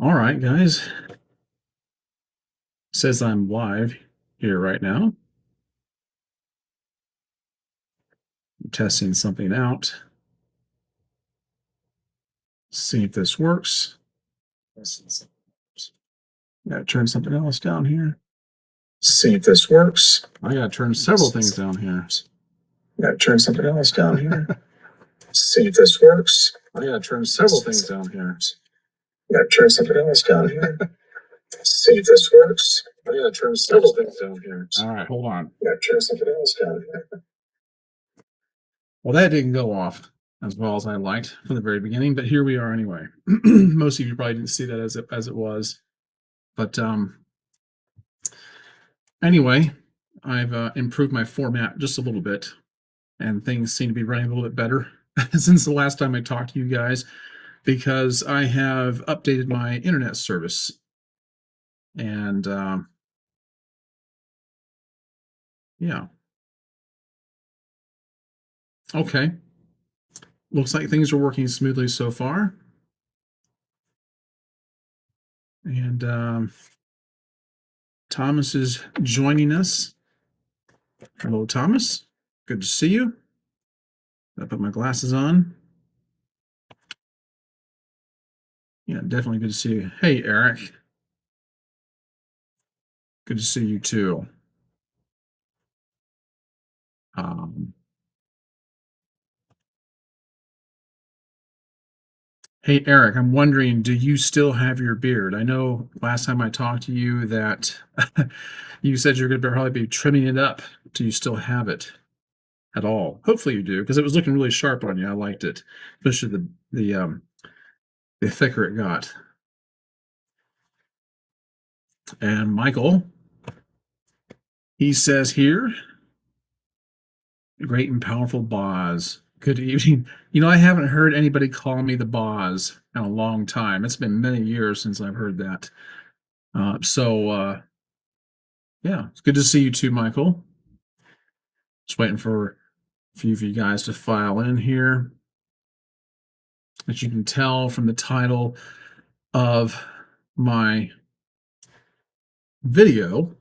All right, guys. Says I'm live here right now. I'm testing something out. See if this works. Gotta turn something else down here. See if this works. I gotta turn several things down here. Gotta turn something else down here. See if this works. I gotta turn several things down here. Gotta turn something else down here. See if this works. I gotta turn several things down here. All right, hold on. Gotta turn something else down here. Well, that didn't go off as well as I liked from the very beginning, but here we are anyway. Most of you probably didn't see that as it was, but anyway, I've improved my format just a little bit, and things seem to be running a little bit better since the last time I talked to you guys, because I have updated my internet service, and yeah, okay. Looks like things are working smoothly so far. And Thomas is joining us. Hello, Thomas. Good to see you. I put my glasses on. Yeah, definitely good to see you. Hey, Eric. Good to see you too. Hey, Eric, I'm wondering, do you still have your beard? I know last time I talked to you that you said you're going to probably be trimming it up. Do you still have it at all? Hopefully you do, because it was looking really sharp on you. I liked it, especially the thicker it got. And Michael, he says here, great and powerful boss. Good evening. You know, I haven't heard anybody call me the boss in a long time. It's been many years since I've heard that. Yeah, it's good to see you too, Michael. Just waiting for a few of you guys to file in here. As you can tell from the title of my video,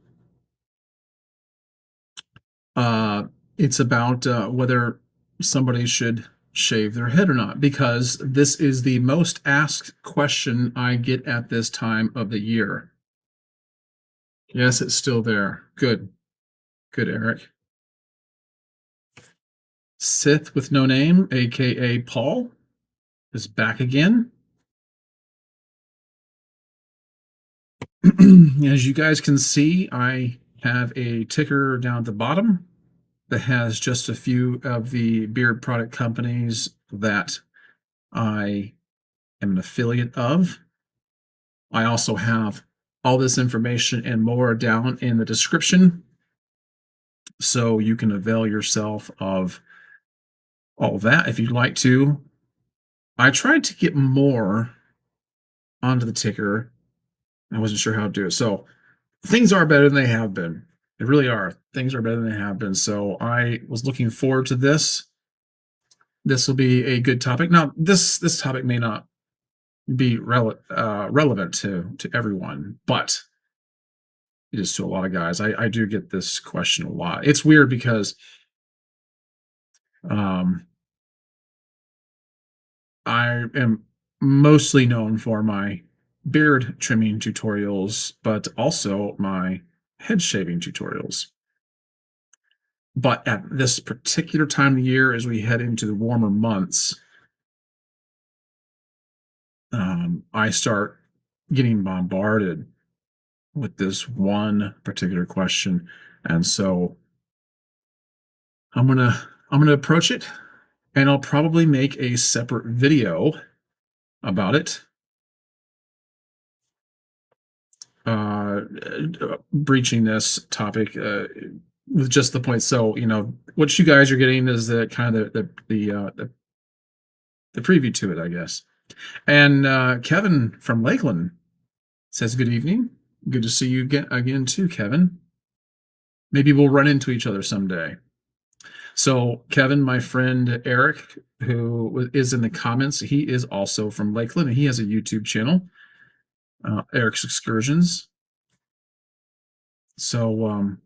it's about whether somebody should shave their head or not, because this is the most asked question I get at this time of the year. Yes, it's still there. Good. Good, Eric. Sith with no name, aka Paul, is back again. As you guys can see, I have a ticker down at the bottom that has just a few of the beard product companies that I am an affiliate of. I also have all this information and more down in the description, so you can avail yourself of all that if you'd like to. I tried to get more onto the ticker. I wasn't sure how to do it. So things are better than they have been. They really are. Things are better than they have been. So I was looking forward to this. This will be a good topic. Now, this topic may not be relevant to everyone, but it is to a lot of guys. I do get this question a lot. It's weird because I am mostly known for my beard trimming tutorials, but also my head shaving tutorials. But at this particular time of year, as we head into the warmer months, I start getting bombarded with this one particular question, and so I'm gonna approach it, and I'll probably make a separate video about it, breaching this topic with just the point. So you know what you guys are getting is the kind of the preview to it, I guess. And Kevin from Lakeland says, "Good evening. Good to see you again too, Kevin. Maybe we'll run into each other someday." So Kevin, my friend Eric, who is in the comments, he is also from Lakeland, and he has a YouTube channel. Eric's Excursions. So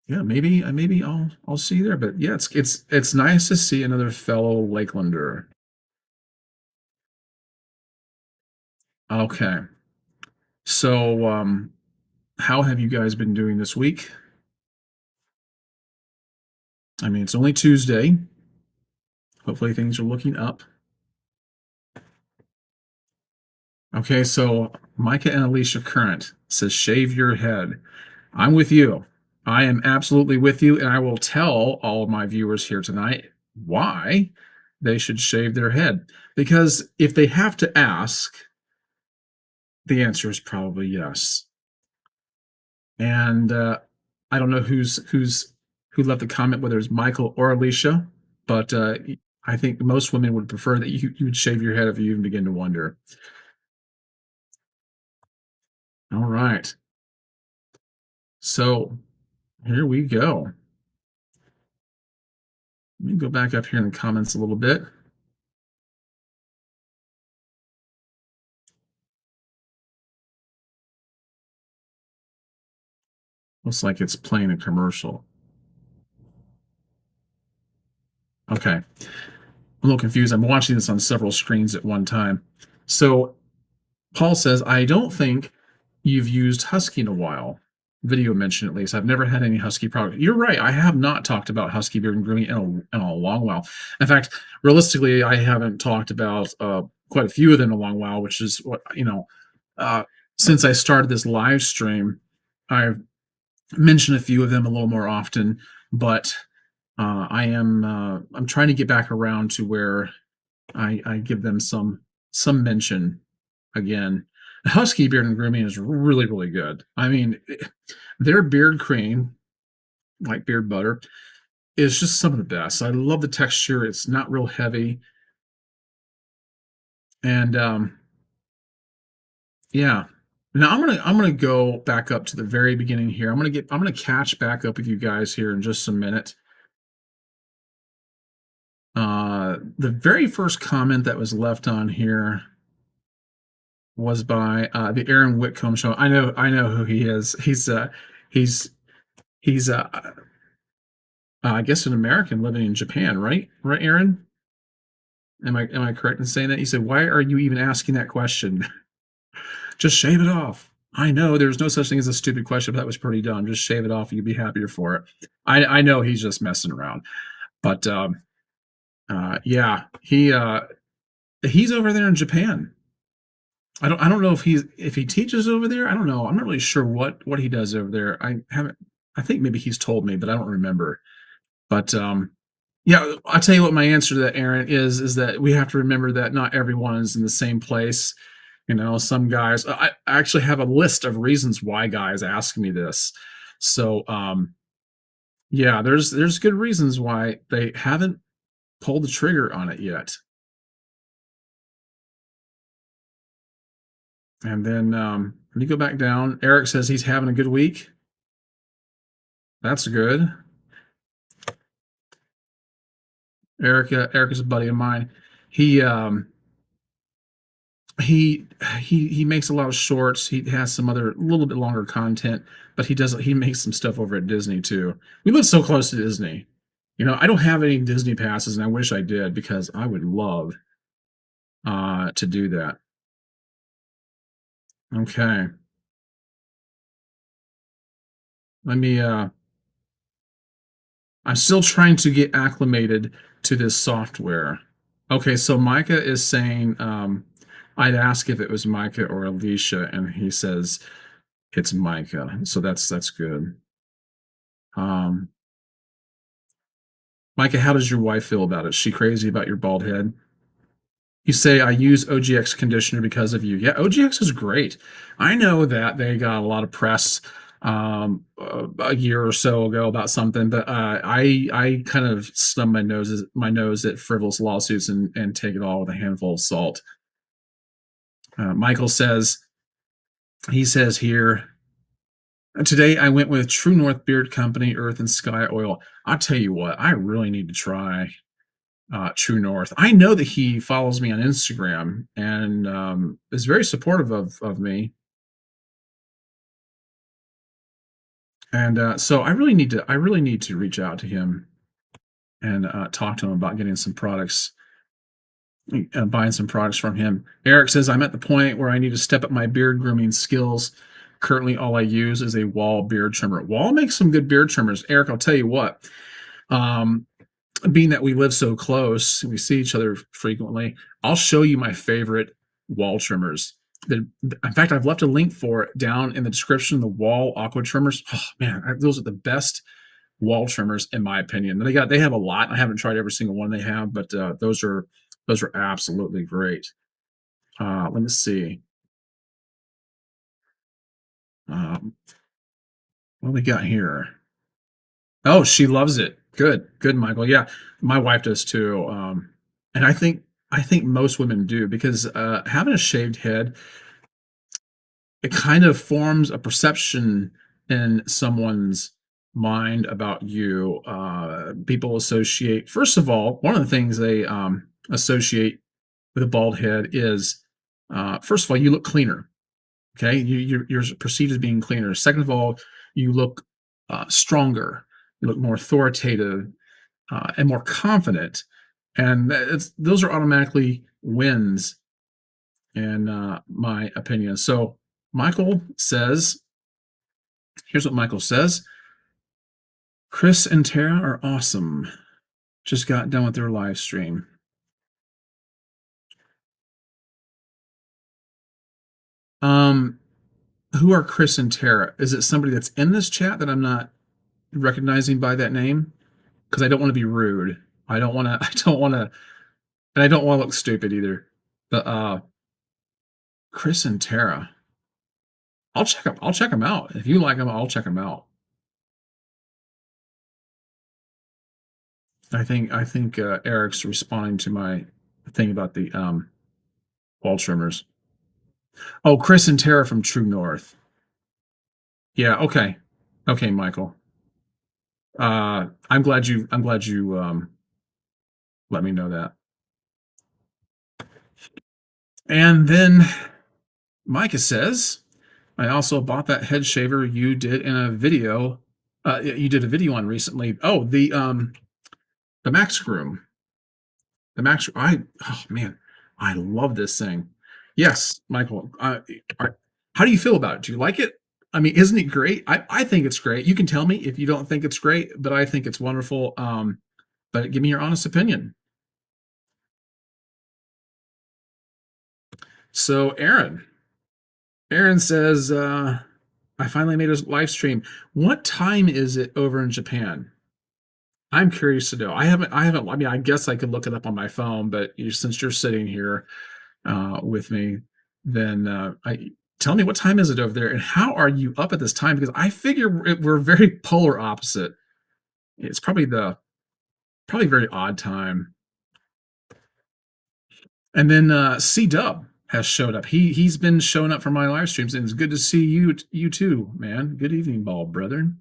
yeah, maybe I'll see you there. But yeah, it's nice to see another fellow Lakelander. Okay. So how have you guys been doing this week? I mean, it's only Tuesday. Hopefully things are looking up. Okay, so Micah and Alicia Current says shave your head. I'm with you. I am absolutely with you, and I will tell all of my viewers here tonight why they should shave their head. Because if they have to ask, the answer is probably yes. And I don't know who left the comment, whether it's Michael or Alicia, but I think most women would prefer that you would shave your head if you even begin to wonder. All right. So here we go. Let me go back up here in the comments a little bit. Looks like it's playing a commercial. Okay. I'm a little confused. I'm watching this on several screens at one time. So Paul says, I don't think you've used Husky in a while. Video mention at least. I've never had any Husky product. You're right. I have not talked about Husky beard and grooming in a long while. In fact, realistically, I haven't talked about quite a few of them in a long while, which is what, since I started this live stream, I've mentioned a few of them a little more often, but I'm trying to get back around to where I give them some mention again. Husky beard and grooming is really, really good. I mean, their beard cream, like beard butter, is just some of the best. I love the texture. It's not real heavy. And yeah. Now I'm gonna go back up to the very beginning here. I'm gonna catch back up with you guys here in just a minute. The very first comment that was left on here was by the Aaron Whitcomb show. I know who he is. He's he's I guess an American living in Japan, right? Right, Aaron? Am I correct in saying that? He said, "Why are you even asking that question? Just shave it off." I know there's no such thing as a stupid question, but that was pretty dumb. Just shave it off, you'd be happier for it. I know he's just messing around, but yeah, he's over there in Japan. I don't know if he teaches over there. I don't know. I'm not really sure what he does over there. I haven't. I think maybe he's told me, but I don't remember. But yeah, I'll tell you what my answer to that, Aaron, is that we have to remember that not everyone is in the same place. You know, some guys. I actually have a list of reasons why guys ask me this. So yeah, there's good reasons why they haven't pulled the trigger on it yet. And then let me go back down. Eric says he's having a good week. That's good. Eric is a buddy of mine. He he he makes a lot of shorts. He has some other little bit longer content, but he makes some stuff over at Disney too. We live so close to Disney. You know, I don't have any Disney passes, and I wish I did because I would love to do that. Okay, let me. I'm still trying to get acclimated to this software. Okay, so Micah is saying I'd ask if it was Micah or Alicia, and he says it's Micah. So that's good. Um, Micah, how does your wife feel about it? Is she crazy about your bald head? You say I use OGX conditioner because of you. Yeah, OGX is great. I know that they got a lot of press a year or so ago about something, but I kind of stub my nose at frivolous lawsuits and take it all with a handful of salt. Michael says he says here today I went with True North Beard Company Earth and Sky Oil. I'll tell you what, I really need to try True North. I know that he follows me on Instagram and is very supportive of me. And so I really need to reach out to him and talk to him about getting some products, buying some products from him. Eric says I'm at the point where I need to step up my beard grooming skills. Currently, all I use is a Wahl beard trimmer. Wahl makes some good beard trimmers. Eric, I'll tell you what. Um, Being that we live so close, we see each other frequently, I'll show you my favorite Wahl trimmers. In fact, I've left a link for it down in the description. The Wahl Aqua trimmers. Oh man, those are the best Wahl trimmers in my opinion. They have a lot. I haven't tried every single one they have, but those are absolutely great. Let me see. Um, what we got here? Oh, she loves it. Good, good, Michael. Yeah, my wife does too. And I think most women do because having a shaved head, it kind of forms a perception in someone's mind about you. People associate, first of all, one of the things they associate with a bald head is, first of all, you look cleaner. Okay, you're perceived as being cleaner. Second of all, you look stronger. You look more authoritative and more confident, and those are automatically wins in my opinion. So Michael says, here's what Michael says: Chris and Tara are awesome. Just got done with their live stream. Um, who are Chris and Tara? Is it somebody that's in this chat that I'm not recognizing by that name? Because I don't want to be rude. I don't want to. I don't want to, and I don't want to look stupid either. But Chris and Tara, I'll check them. I'll check them out. If you like them, I'll check them out. I think Eric's responding to my thing about the wall trimmers. Oh, Chris and Tara from True North. Yeah. Okay. Okay, Michael. I'm glad you let me know that. And then Micah says, I also bought that head shaver you did in a video. You did a video on recently. Oh, the Max Groom. The Max. Oh man, I love this thing. Yes, Michael. How do you feel about it? Do you like it? I mean, isn't it great? I think it's great. You can tell me if you don't think it's great, but I think it's wonderful. But give me your honest opinion. So, Aaron says, I finally made a live stream. What time is it over in Japan? I'm curious to know. I mean, I guess I could look it up on my phone, but since you're sitting here with me, then tell me what time is it over there and how are you up at this time? Because I figure we're very polar opposite. It's probably very odd time. And then C Dub has showed up. He's been showing up for my live streams, and it's good to see you too, man. Good evening, ball brethren.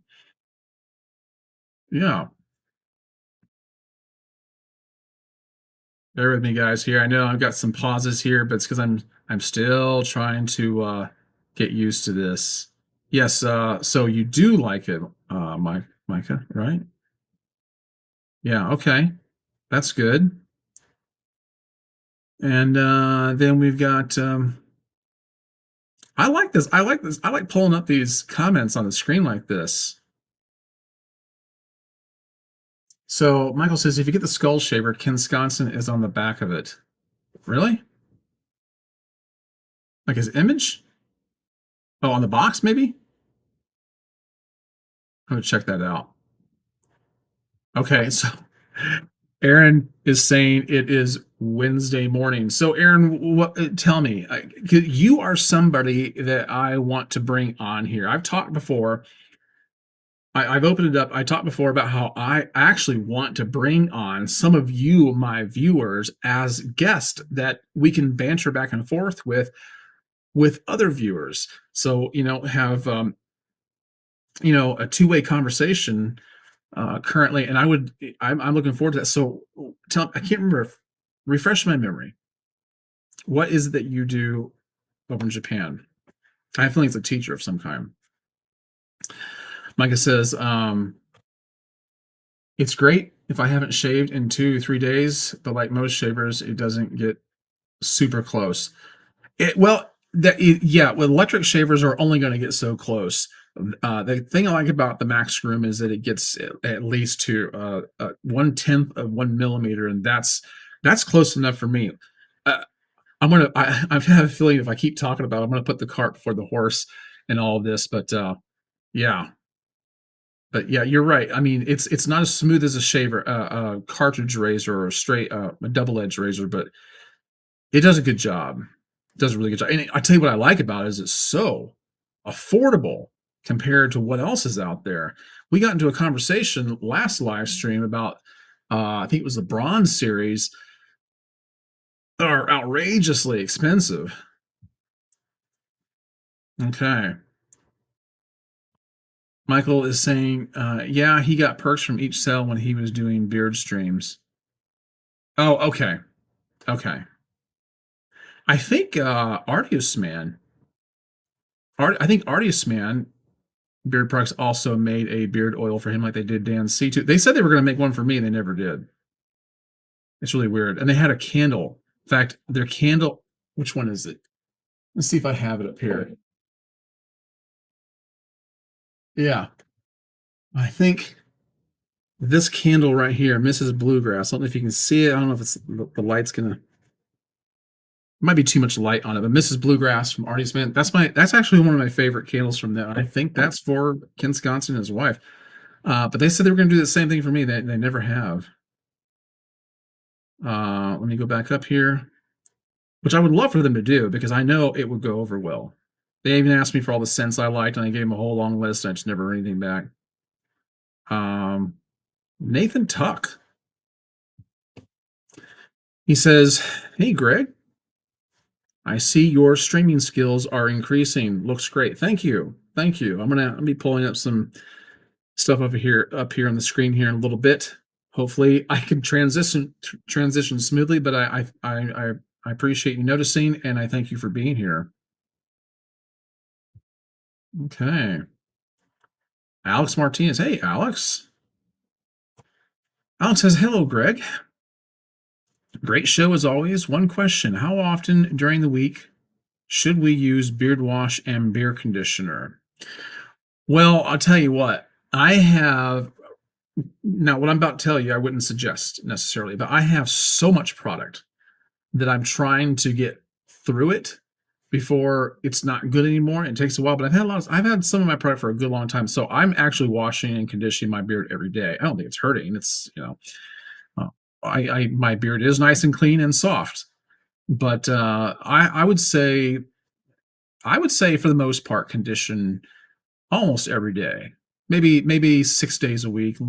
Yeah, bear with me, guys. Here, I know I've got some pauses here, but it's because I'm still trying to get used to this. Yes, so you do like it, Micah, right? Yeah, okay, that's good. And then we've got. I like this. I like this. I like pulling up these comments on the screen like this. So Michael says, if you get the skull shaver, Ken Sconson is on the back of it. Really? Like his image? Oh, on the box, maybe? I'm gonna check that out. Okay, so Aaron is saying it is Wednesday morning. So Aaron, what? Tell me, you are somebody that I want to bring on here. I've talked before. I've opened it up. I talked before about how I actually want to bring on some of you, my viewers, as guests that we can banter back and forth with other viewers. So have a two-way conversation currently, and I'm looking forward to that. So I can't remember. Refresh my memory. What is it that you do over in Japan? I have a feeling it's a teacher of some kind. Micah says, it's great if I haven't shaved in 2, 3 days, but like most shavers, it doesn't get super close. Yeah, with electric shavers are only going to get so close. The thing I like about the Max Groom is that it gets at least to 1/10 of 1 millimeter, and that's close enough for me. Uh, I have a feeling if I keep talking about it, I'm gonna put the cart before the horse and all of this, yeah, but yeah, you're right. I mean, it's not as smooth as a shaver, a cartridge razor or a double edged razor, but it does a good job. It does a really good job. And I tell you what I like about it is it's so affordable compared to what else is out there. We got into a conversation last live stream about I think it was the bronze series are outrageously expensive. Okay. Michael is saying, yeah, he got perks from each cell when he was doing beard streams. Oh, okay. Okay. I think Artius Man, I think Artius Man Beard Products also made a beard oil for him like they did Dan C2. They said they were going to make one for me and they never did. It's really weird. And they had a candle. In fact, their candle, which one is it? Let's see if I have it up here. Yeah. I think this candle right here, Mrs. Bluegrass. I don't know if you can see it. I don't know if it's the light's gonna might be too much light on it, but Mrs. Bluegrass from Artie's Man. That's actually one of my favorite candles from them. I think that's for Ken Sconson and his wife. But they said they were gonna do the same thing for me. They never have. Let me go back up here, which I would love for them to do because I know it would go over well. They even asked me for all the scents I liked, and I gave them a whole long list. I just never heard anything back. Nathan Tuck. He says, "Hey, Greg, I see your streaming skills are increasing. Looks great. Thank you. Thank you. I'll be pulling up some stuff up here on the screen here in a little bit. Hopefully, I can transition smoothly. But I appreciate you noticing, and I thank you for being here." Okay, Alex Martinez. Hey, Alex. Alex says, "Hello, Greg. Great show as always. One question: how often during the week should we use beard wash and beard conditioner?" Well, I'll tell you what. I have now what I'm about to tell you, I wouldn't suggest necessarily, but I have so much product that I'm trying to get through it before it's not good anymore. It takes a while, but I've had some of my product for a good long time. So I'm actually washing and conditioning my beard every day. I don't think it's hurting. It's, uh, my beard is nice and clean and soft, but I would say for the most part, condition almost every day. Maybe 6 days a week.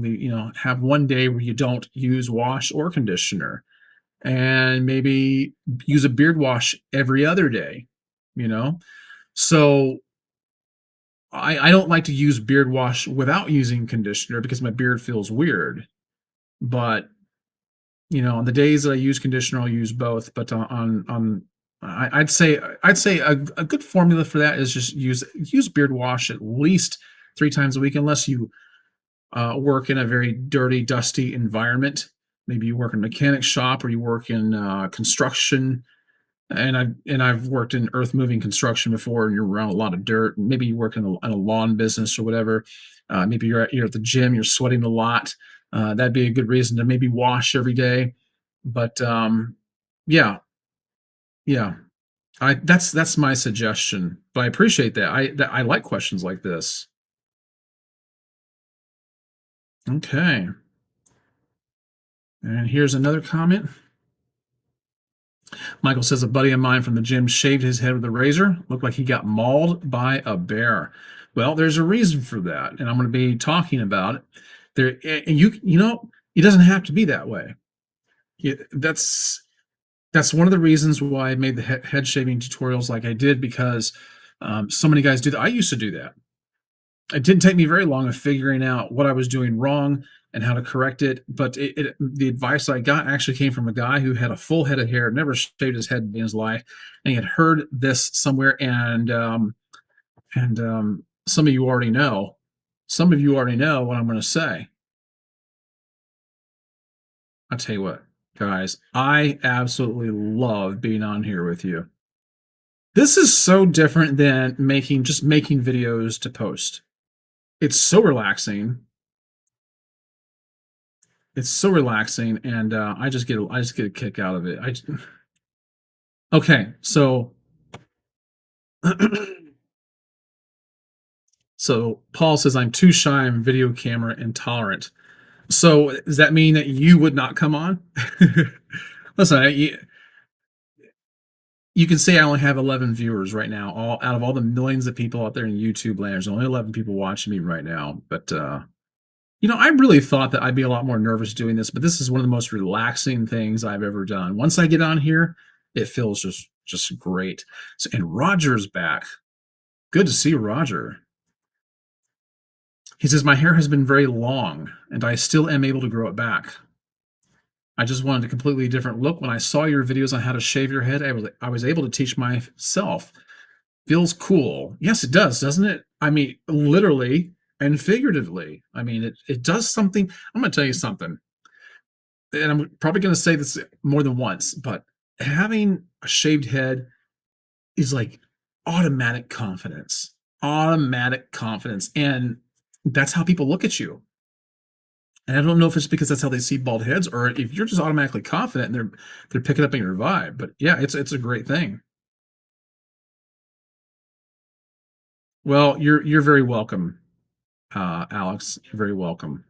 Have one day where you don't use wash or conditioner, and maybe use a beard wash every other day. You know, so I don't like to use beard wash without using conditioner because my beard feels weird. But on the days that I use conditioner, I'll use both. But I'd say a good formula for that is just use beard wash at least 3 times a week, unless you work in a very dirty, dusty environment. Maybe you work in a mechanic shop or you work in construction. And I've worked in earth moving construction before, and you're around a lot of dirt. Maybe you work in a lawn business or whatever. Maybe you're at the gym, you're sweating a lot. That'd be a good reason to maybe wash every day. But yeah, yeah, that's my suggestion. But I appreciate that. I like questions like this. Okay, and here's another comment. Michael says a buddy of mine from the gym shaved his head with a razor. Looked like he got mauled by a bear. Well, there's a reason for that, and I'm going to be talking about it. And it doesn't have to be that way. That's one of the reasons why I made the head shaving tutorials like I did, because so many guys do that. I used to do that. It didn't take me very long of figuring out what I was doing wrong, and how to correct it. But the advice I got actually came from a guy who had a full head of hair, never shaved his head in his life, and he had heard this somewhere. And some of you already know. Some of you already know what I'm going to say. I'll tell you what, guys, I absolutely love being on here with you. This is so different than making videos to post. It's so relaxing. It's so relaxing, and I just get a kick out of it. Okay, so so Paul says I'm too shy and video camera intolerant. So does that mean that you would not come on? Listen, you can say I only have 11 viewers right now. All out of all the millions of people out there in YouTube land, there's only 11 people watching me right now. But I really thought that I'd be a lot more nervous doing this, but this is one of the most relaxing things I've ever done. Once I get on here, it feels just great. So, and Roger's back. Good to see Roger. He says my hair has been very long, and I still am able to grow it back. I just wanted a completely different look. When I saw your videos on how to shave your head, I was able to teach myself. Feels cool. Yes, it does, doesn't it? I mean, literally and figuratively. I mean, it does something. I'm going to tell you something, and I'm probably going to say this more than once, but having a shaved head is like automatic confidence. Automatic confidence, and that's how people look at you. And I don't know if it's because that's how they see bald heads, or if you're just automatically confident and they're picking up on your vibe. But yeah, it's a great thing. Well, you're very welcome, Alex. You're very welcome.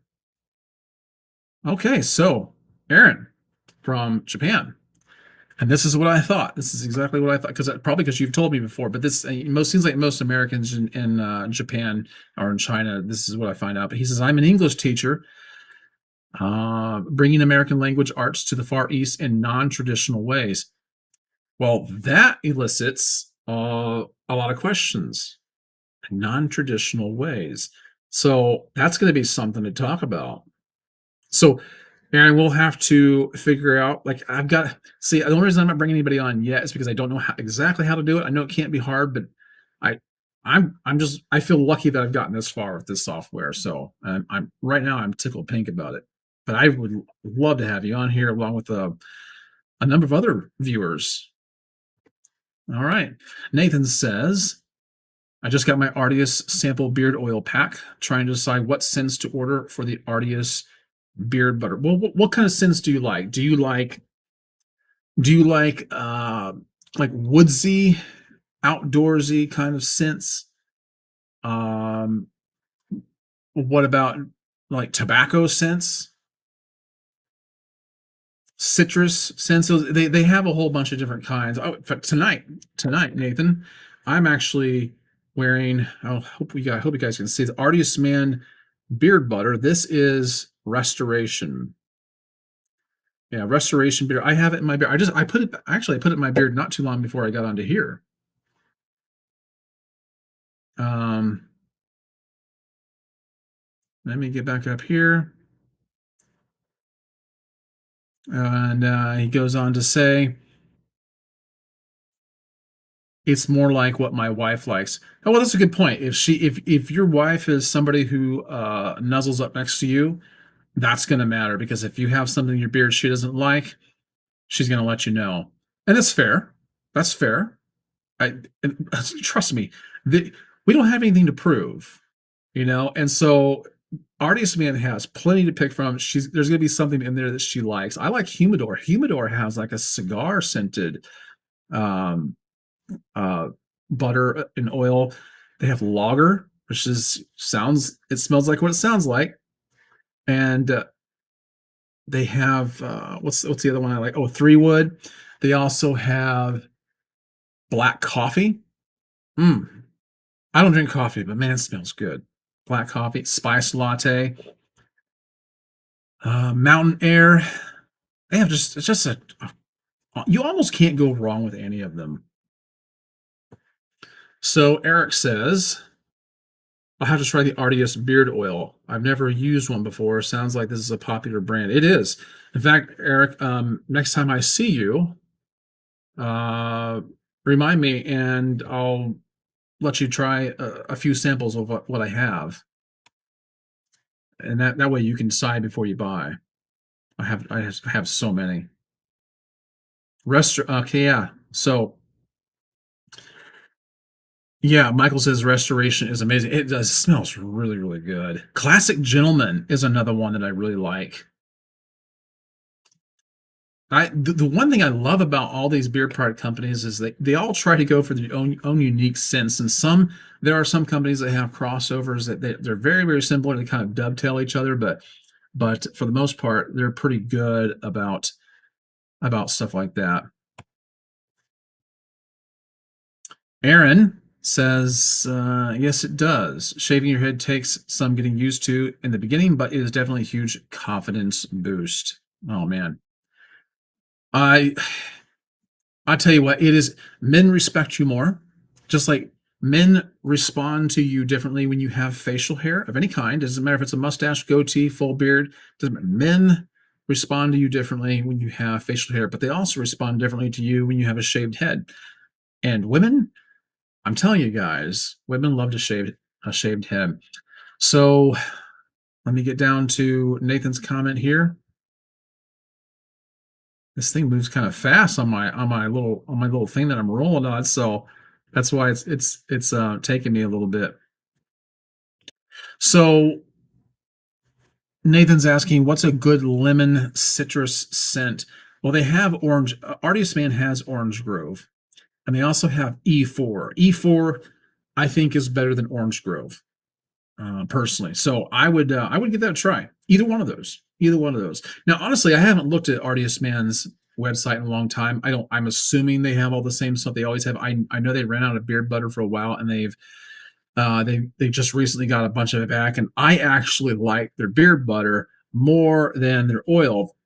Okay, so Aaron from Japan, and this is what I thought. This is exactly what I thought, because probably because you've told me before. But this most seems like most Americans in Japan or in China. This is what I find out. But he says I'm an English teacher, bringing American language arts to the Far East in non-traditional ways. Well, that elicits a lot of questions. Non-traditional ways. So that's going to be something to talk about. So, Aaron, we'll have to figure out. Like, I've got see. The only reason I'm not bringing anybody on yet is because I don't know exactly how to do it. I know it can't be hard, but I, I feel lucky that I've gotten this far with this software. So, I'm right now I'm tickled pink about it. But I would love to have you on here along with a number of other viewers. All right, Nathan says, I just got my Artius sample beard oil pack, trying to decide what scents to order for the Artius beard butter. Well, what kind of scents do you like? Do you like woodsy, outdoorsy kind of scents? Um, what about like tobacco scents? Citrus scents? So they have a whole bunch of different kinds. Oh, in fact, tonight, Nathan, I'm actually wearing. I hope you guys can see the Artius Man beard butter. This is Restoration. Yeah, Restoration beard. I have it in my beard. I put it in my beard not too long before I got onto here. Let me get back up here. And he goes on to say, it's more like what my wife likes. Oh, well, that's a good point. If your wife is somebody who nuzzles up next to you, that's going to matter, because if you have something in your beard she doesn't like, she's going to let you know, and that's fair. That's fair. Trust me, we don't have anything to prove, and so Artist Man has plenty to pick from. There's going to be something in there that she likes. I like Humidor. Humidor has like a cigar scented um, uh, butter and oil. They have Lager, which it smells like what it sounds like, and they have what's the other one I like? Oh, Three Wood. They also have black coffee. I don't drink coffee, but man, it smells good. Black coffee, spice latte, mountain air. They have just you almost can't go wrong with any of them. So Eric says, I'll have to try the Artius beard oil. I've never used one before. Sounds like this is a popular brand. It is. In fact, Eric, next time I see you, uh, remind me and I'll let you try a few samples of what I have. And that way you can decide before you buy. I have so many. Okay, yeah. So yeah, Michael says restoration is amazing. It does smells really, really good. Classic Gentleman is another one that I really like. The one thing I love about all these beer product companies is they all try to go for their own unique sense. And there are some companies that have crossovers that they're very, very similar. They kind of dovetail each other, but for the most part, they're pretty good about stuff like that. Aaron says, yes, it does. Shaving your head takes some getting used to in the beginning, but it is definitely a huge confidence boost. Oh man. I I tell you what, it is men respect you more. Just like men respond to you differently when you have facial hair of any kind. Doesn't matter if it's a mustache, goatee, full beard. Doesn't matter. Men respond to you differently when you have facial hair, but they also respond differently to you when you have a shaved head. And women, I'm telling you guys, women love to shave a shaved head. So let me get down to Nathan's comment here. This thing moves kind of fast on my little thing that I'm rolling on, so that's why it's taking me a little bit. So Nathan's asking, what's a good lemon citrus scent? Well, they have orange. Artist Man has Orange Grove, and they also have E4. E4, I think, is better than Orange Grove, personally. So I would give that a try. Either one of those. Either one of those. Now, honestly, I haven't looked at Artist Man's website in a long time. I'm assuming they have all the same stuff they always have. I know they ran out of beard butter for a while, and they just recently got a bunch of it back. And I actually like their beard butter more than their oil.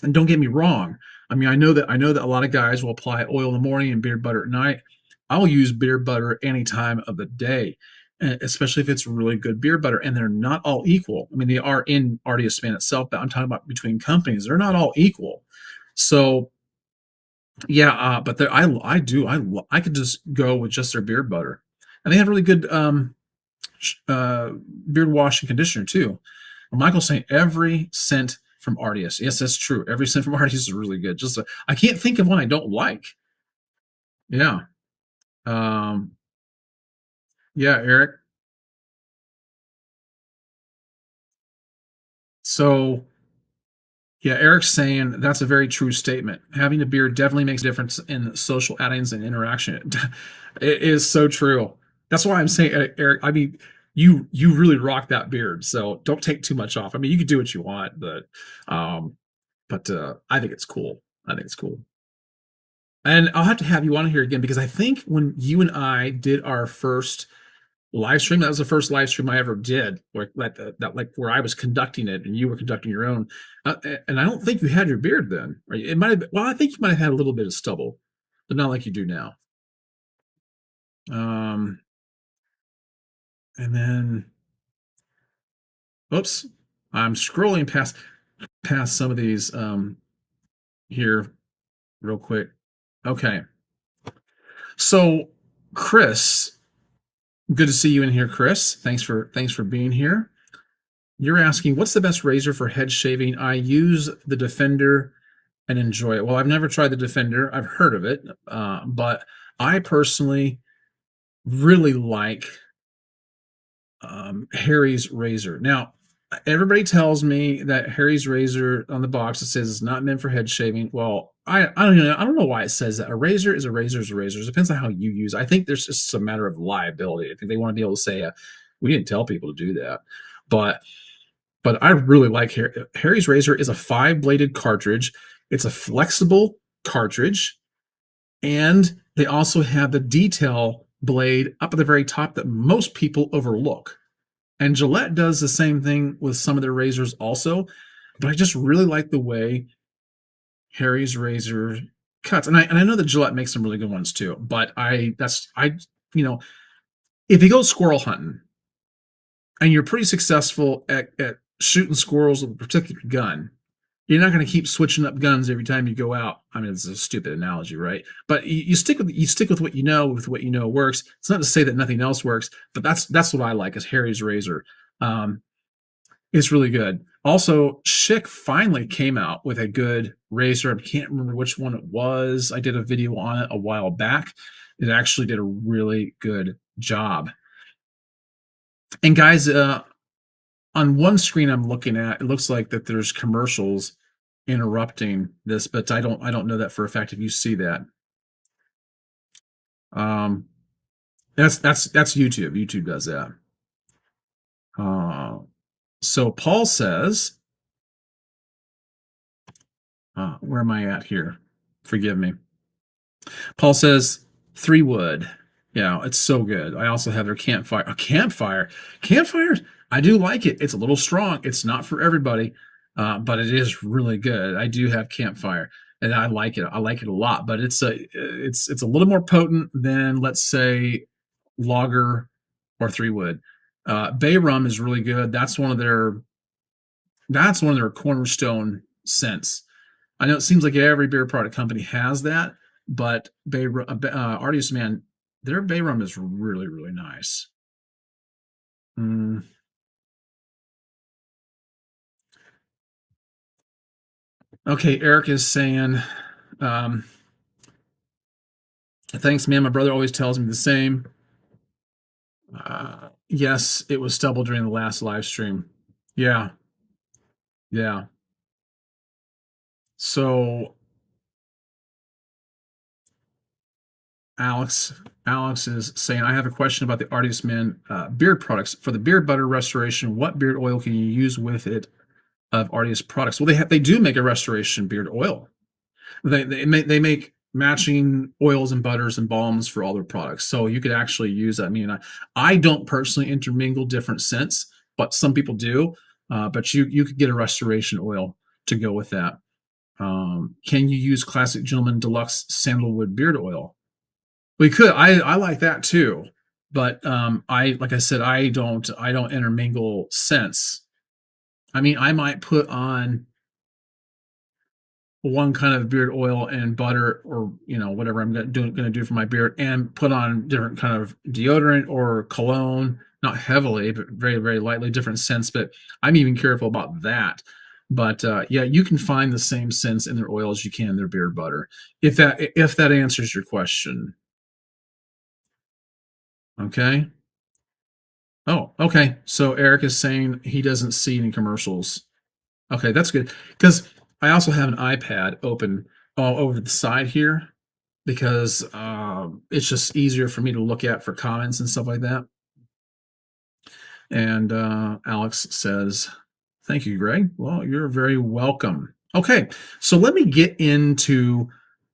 And don't get me wrong. I mean, I know that a lot of guys will apply oil in the morning and beard butter at night. I'll use beard butter any time of the day, especially if it's really good beard butter. And they're not all equal. I mean, they are in Artius Span itself, but I'm talking about between companies. They're not all equal. So yeah, but I could just go with just their beard butter, and they have really good beard wash and conditioner too. Michael's saying every scent from Artius. Yes, that's true. Every scent from Artius is really good. I can't think of one I don't like. Yeah. Um, yeah, Eric. So yeah, Eric's saying that's a very true statement. Having a beard definitely makes a difference in social outings and interaction. It is so true. That's why I'm saying, Eric. I mean, you really rock that beard. So don't take too much off. I mean, you can do what you want, um, but I think it's cool. I think it's cool. And I'll have you on here again because I think when you and I did our first live stream, that was the first live stream I ever did, like where I was conducting it and you were conducting your own. And I don't think you had your beard then. Right? It might have been, well, I think you might have had a little bit of stubble, but not like you do now. Um, and then, oops, I'm scrolling past some of these here real quick. Okay, so Chris, good to see you in here, Chris. Thanks for being here. You're asking what's the best razor for head shaving? I use the Defender and enjoy it. Well, I've never tried the Defender. I've heard of it, but I personally really like Harry's razor. Now, everybody tells me that Harry's razor on the box it says it's not meant for head shaving. Well, I don't know why it says that. A razor is a razor is a razor. It depends on how you use it. I think there's just a matter of liability. I think they want to be able to say, we didn't tell people to do that. But I really like Harry's razor is a 5-bladed cartridge. It's a flexible cartridge, and they also have the detail blade up at the very top that most people overlook. And Gillette does the same thing with some of their razors also, but I just really like the way Harry's razor cuts. And I know that Gillette makes some really good ones too, but you know, if you go squirrel hunting, and you're pretty successful at shooting squirrels with a particular gun, you're not going to keep switching up guns every time you go out. I mean, it's a stupid analogy, right? But you stick with what you know, with what you know works. It's not to say that nothing else works, but that's what I like is Harry's razor. Um, it's really good. Also, Schick finally came out with a good razor. I can't remember which one it was. I did a video on it a while back. It actually did a really good job. And guys, on one screen I'm looking at, it looks like that there's commercials interrupting this, but I don't know that for a fact if you see that. Um, that's YouTube. YouTube does that. Uh, so Paul says, where am I at here? Forgive me. Paul says 3 wood. Yeah, it's so good. I also have their campfire. A campfire. Campfires. I do like it. It's a little strong. It's not for everybody, but it is really good. I do have campfire, and I like it. I like it a lot. But it's a little more potent than, let's say, lager or 3 wood. Bay rum is really good. That's one of their cornerstone scents. I know it seems like every beer product company has that, but Artist Man, their Bay rum is really, really nice. Mm. Okay, Eric is saying, um, thanks, man. My brother always tells me the same. Yes, it was stubble during the last live stream. Yeah, yeah. So Alex, Alex is saying, I have a question about the Artist Man beard products. For the beard butter restoration, what beard oil can you use with it of Artist products? Well, they do make a restoration beard oil. They make matching oils and butters and balms for all their products, so you could actually use that. I mean, I don't personally intermingle different scents, but some people do. But you could get a restoration oil to go with that. Can you use Classic Gentleman Deluxe Sandalwood Beard Oil? We could. I like that too, but I like I said, I don't intermingle scents. I mean, I might put on one kind of beard oil and butter, or whatever I'm gonna do for my beard, and put on different kind of deodorant or cologne, not heavily but very, very lightly, different scents. But I'm even careful about that. But yeah, you can find the same scents in their oil as you can in their beard butter, if that answers your question. Okay. Oh, okay. So Eric is saying he doesn't see any commercials. Okay, that's good, because I also have an iPad open all over to the side here, because it's just easier for me to look at for comments and stuff like that. And Alex says, thank you, Greg. Well, you're very welcome. Okay, so let me get into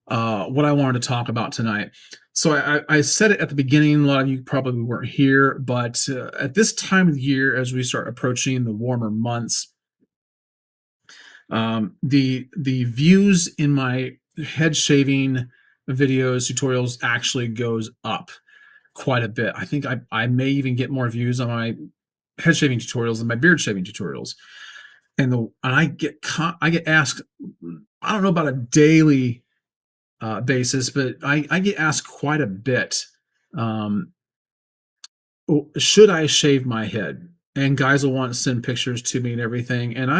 what I wanted to talk about tonight. So I said it at the beginning. A lot of you probably weren't here, but at this time of the year, as we start approaching the warmer months, the views in my head shaving videos tutorials actually goes up quite a bit. I think I may even get more views on my head shaving tutorials than my beard shaving tutorials. And I get asked, I don't know about a daily basis, but I get asked quite a bit, um, should I shave my head? And guys will want to send pictures to me and everything. And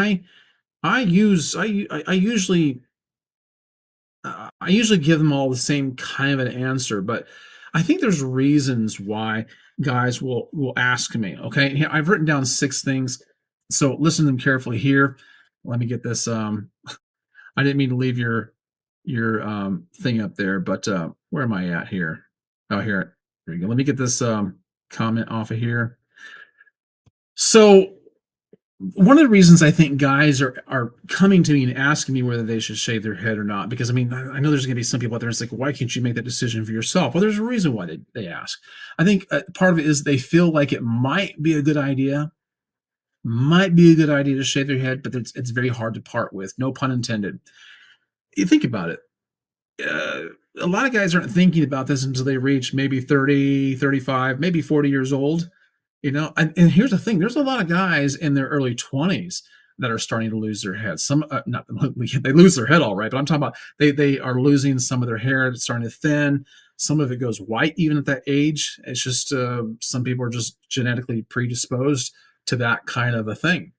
I usually give them all the same kind of an answer, but I think there's reasons why guys will ask me. Okay, here I've written down 6 things, so listen to them carefully here. Let me get this. I didn't mean to leave your thing up there, but where am I at here? Oh, here you go. Let me get this comment off of here. So one of the reasons I think guys are coming to me and asking me whether they should shave their head or not, because I mean, I know there's going to be some people out there that's like, why can't you make that decision for yourself? Well, there's a reason why they ask. I think part of it is they feel like it might be a good idea to shave their head, but it's very hard to part with. No pun intended. You think about it. A lot of guys aren't thinking about this until they reach maybe 30, 35, maybe 40 years old. And here's the thing: there's a lot of guys in their early 20s that are starting to lose their head. Some not they lose their head all right, but I'm talking about they are losing some of their hair. It's starting to thin. Some of it goes white even at that age. It's just some people are just genetically predisposed to that kind of a thing.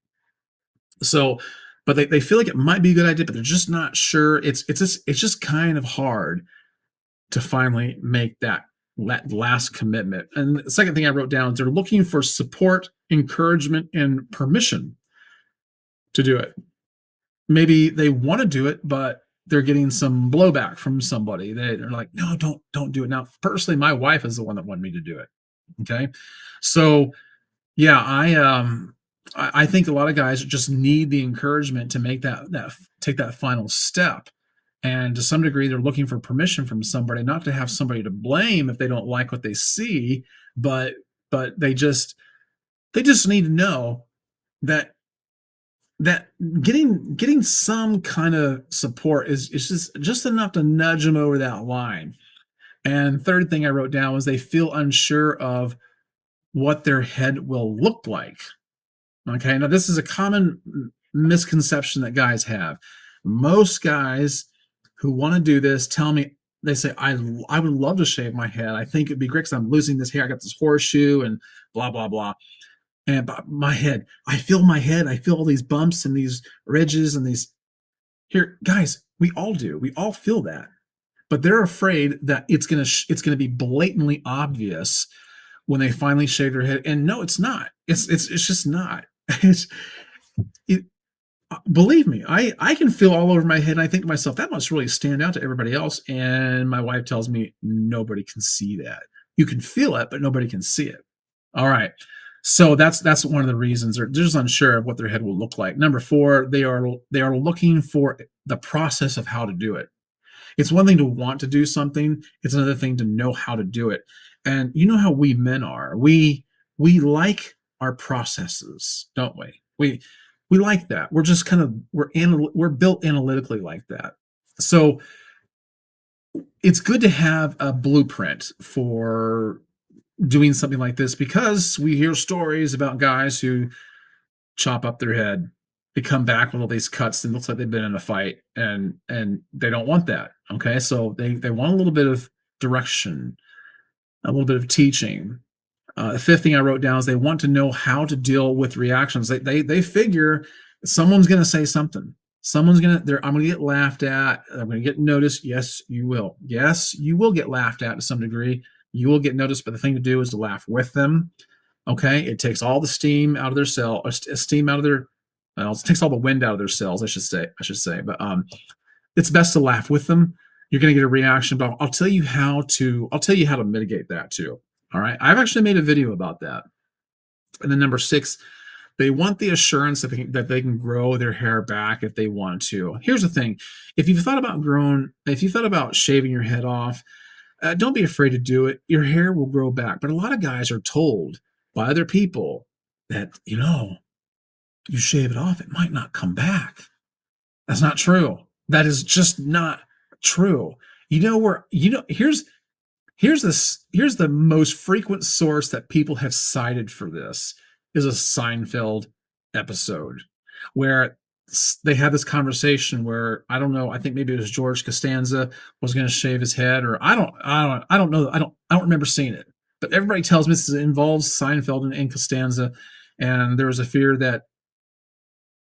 So, but they feel like it might be a good idea, but they're just not sure. It's just kind of hard to finally make that last commitment. And the second thing I wrote down is they're looking for support, encouragement, and permission to do it. Maybe they want to do it, but they're getting some blowback from somebody. They're like, no, don't do it. Now, personally, my wife is the one that wanted me to do it. Okay. So yeah, I think a lot of guys just need the encouragement to make that take that final step. And to some degree, they're looking for permission from somebody, not to have somebody to blame if they don't like what they see, but but they just need to know that that getting some kind of support is just enough to nudge them over that line. And third thing I wrote down was they feel unsure of what their head will look like. Okay, now this is a common misconception that guys have. Most guys who want to do this tell me, they say, I would love to shave my head. I think it'd be great because I'm losing this hair. I got this horseshoe and blah blah blah. And my head, I feel my head. I feel all these bumps and these ridges and these. Here, guys, we all do. We all feel that, but they're afraid that it's gonna be blatantly obvious when they finally shave their head. And no, it's not. It's just not. It's it, believe me, I can feel all over my head. And I think to myself, that must really stand out to everybody else. And my wife tells me nobody can see that. You can feel it, but nobody can see it. All right. So that's one of the reasons they're just unsure of what their head will look like. Number four, they are looking for the process of how to do it. It's one thing to want to do something, it's another thing to know how to do it. And you know how we men are. We like our processes, don't we? We like that. We're just kind of we're built analytically like that. So it's good to have a blueprint for doing something like this because we hear stories about guys who chop up their head, they come back with all these cuts and it looks like they've been in a fight, and they don't want that. Okay, so they want a little bit of direction, a little bit of teaching. The fifth thing I wrote down is they want to know how to deal with reactions. They figure someone's going to say something. I'm going to get laughed at. I'm going to get noticed. Yes, you will. Yes, you will get laughed at to some degree. You will get noticed, but the thing to do is to laugh with them. Okay, it takes all the steam out of their cell, or steam out of their. Well, it takes all the wind out of their cells. I should say. But it's best to laugh with them. You're going to get a reaction, but I'll tell you how to. I'll tell you how to mitigate that too. All right, I've actually made a video about that. And then number six, they want the assurance that they can grow their hair back if they want to. Here's the thing: if you've thought about shaving your head off, don't be afraid to do it. Your hair will grow back. But a lot of guys are told by other people that, you shave it off, it might not come back. That's not true. That is just not true. Here's the most frequent source that people have cited for this is a Seinfeld episode where they had this conversation where I don't know, I think maybe it was George Costanza was going to shave his head, or I don't know, I don't remember seeing it, but everybody tells me this involves Seinfeld and Costanza, and there was a fear that,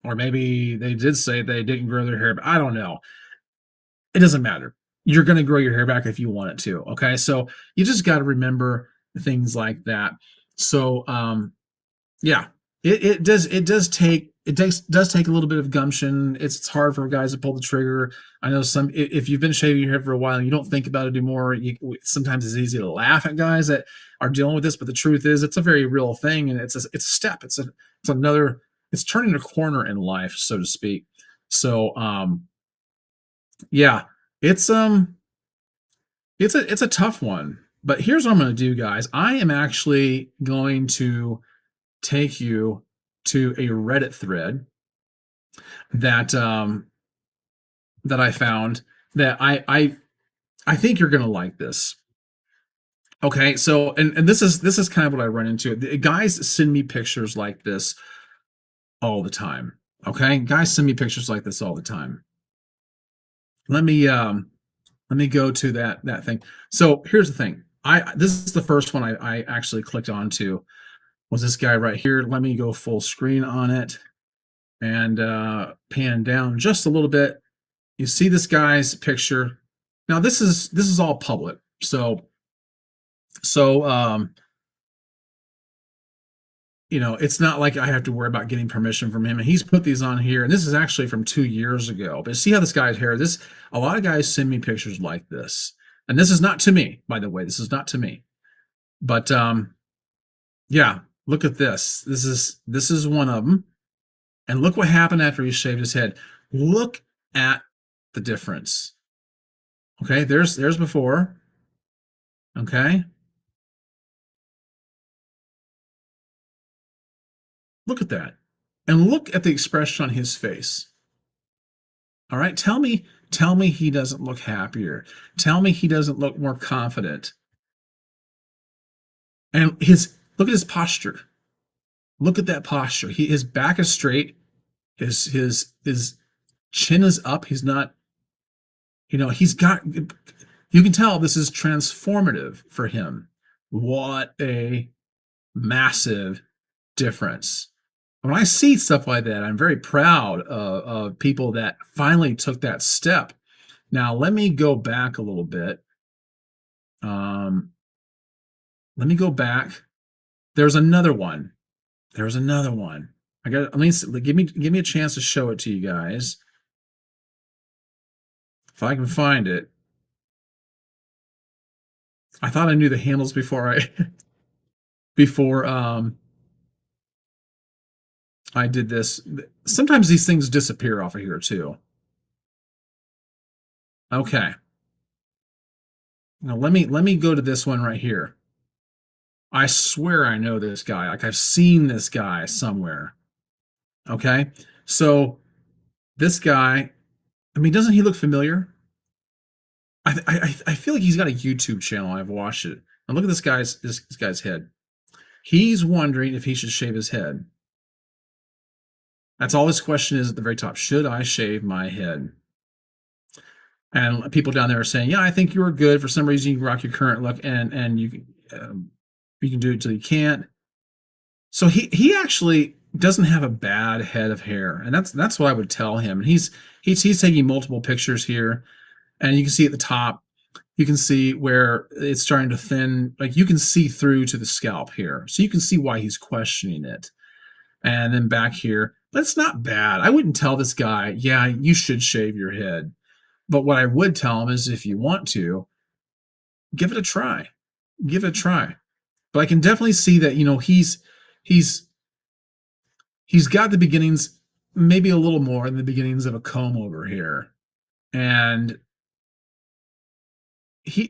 or maybe they did say they didn't grow their hair, but I don't know. It doesn't matter. You're going to grow your hair back if you want it to. Okay, so you just got to remember things like that. So yeah, it does take a little bit of gumption. It's hard for guys to pull the trigger. I know if you've been shaving your hair for a while and you don't think about it anymore, sometimes it's easy to laugh at guys that are dealing with this, but the truth is it's a very real thing, and it's a step. It's turning a corner in life, so to speak. So yeah, it's it's a tough one. But here's what I'm going to do, guys. I am actually going to take you to a Reddit thread that that I found that I think you're going to like this. Okay, so and this is kind of what I run into. The guys send me pictures like this all the time. Okay, guys send me pictures like this all the time. Let me let me go to that thing. So here's the thing. This is the first one I actually clicked onto was this guy right here. Let me go full screen on it and pan down just a little bit. You see this guy's picture. Now this is all public. So you know, it's not like I have to worry about getting permission from him. And he's put these on here, and this is actually from 2 years ago. But see how this guy's hair. This a lot of guys send me pictures like this, and this is not to me, by the way. This is not to me. But yeah, look at this. This is one of them, and look what happened after he shaved his head. Look at the difference. Okay, there's before. Okay, look at that, and look at the expression on his face. All right, tell me he doesn't look happier. Tell me he doesn't look more confident. And his look at his posture. Look at that posture. His back is straight. His chin is up. He's not, you know, he's got you can tell this is transformative for him. What a massive difference. When I see stuff like that, I'm very proud of people that finally took that step. Now, let me go back a little bit. Um, let me go back. There's another one. There's another one. I got at least give me a chance to show it to you guys. If I can find it. I thought I knew the handles before I before I did this. Sometimes these things disappear off of here too. Okay. Now let me go to this one right here. I swear I know this guy. Like I've seen this guy somewhere. Okay. So this guy, I mean, doesn't he look familiar? I feel like he's got a YouTube channel. I've watched it. And look at this guy's head. He's wondering if he should shave his head. That's all his question is at the very top. Should I shave my head? And people down there are saying, "Yeah, I think you are good. For some reason, you can rock your current look, and you can do it till you can't." So he actually doesn't have a bad head of hair, and that's what I would tell him. And he's taking multiple pictures here, and you can see at the top, you can see where it's starting to thin. Like you can see through to the scalp here, so you can see why he's questioning it. And then back here, that's not bad. I wouldn't tell this guy, "Yeah, you should shave your head." But what I would tell him is if you want to, give it a try. Give it a try. But I can definitely see that, you know, he's he's got the beginnings, maybe a little more than the beginnings of a comb over here. And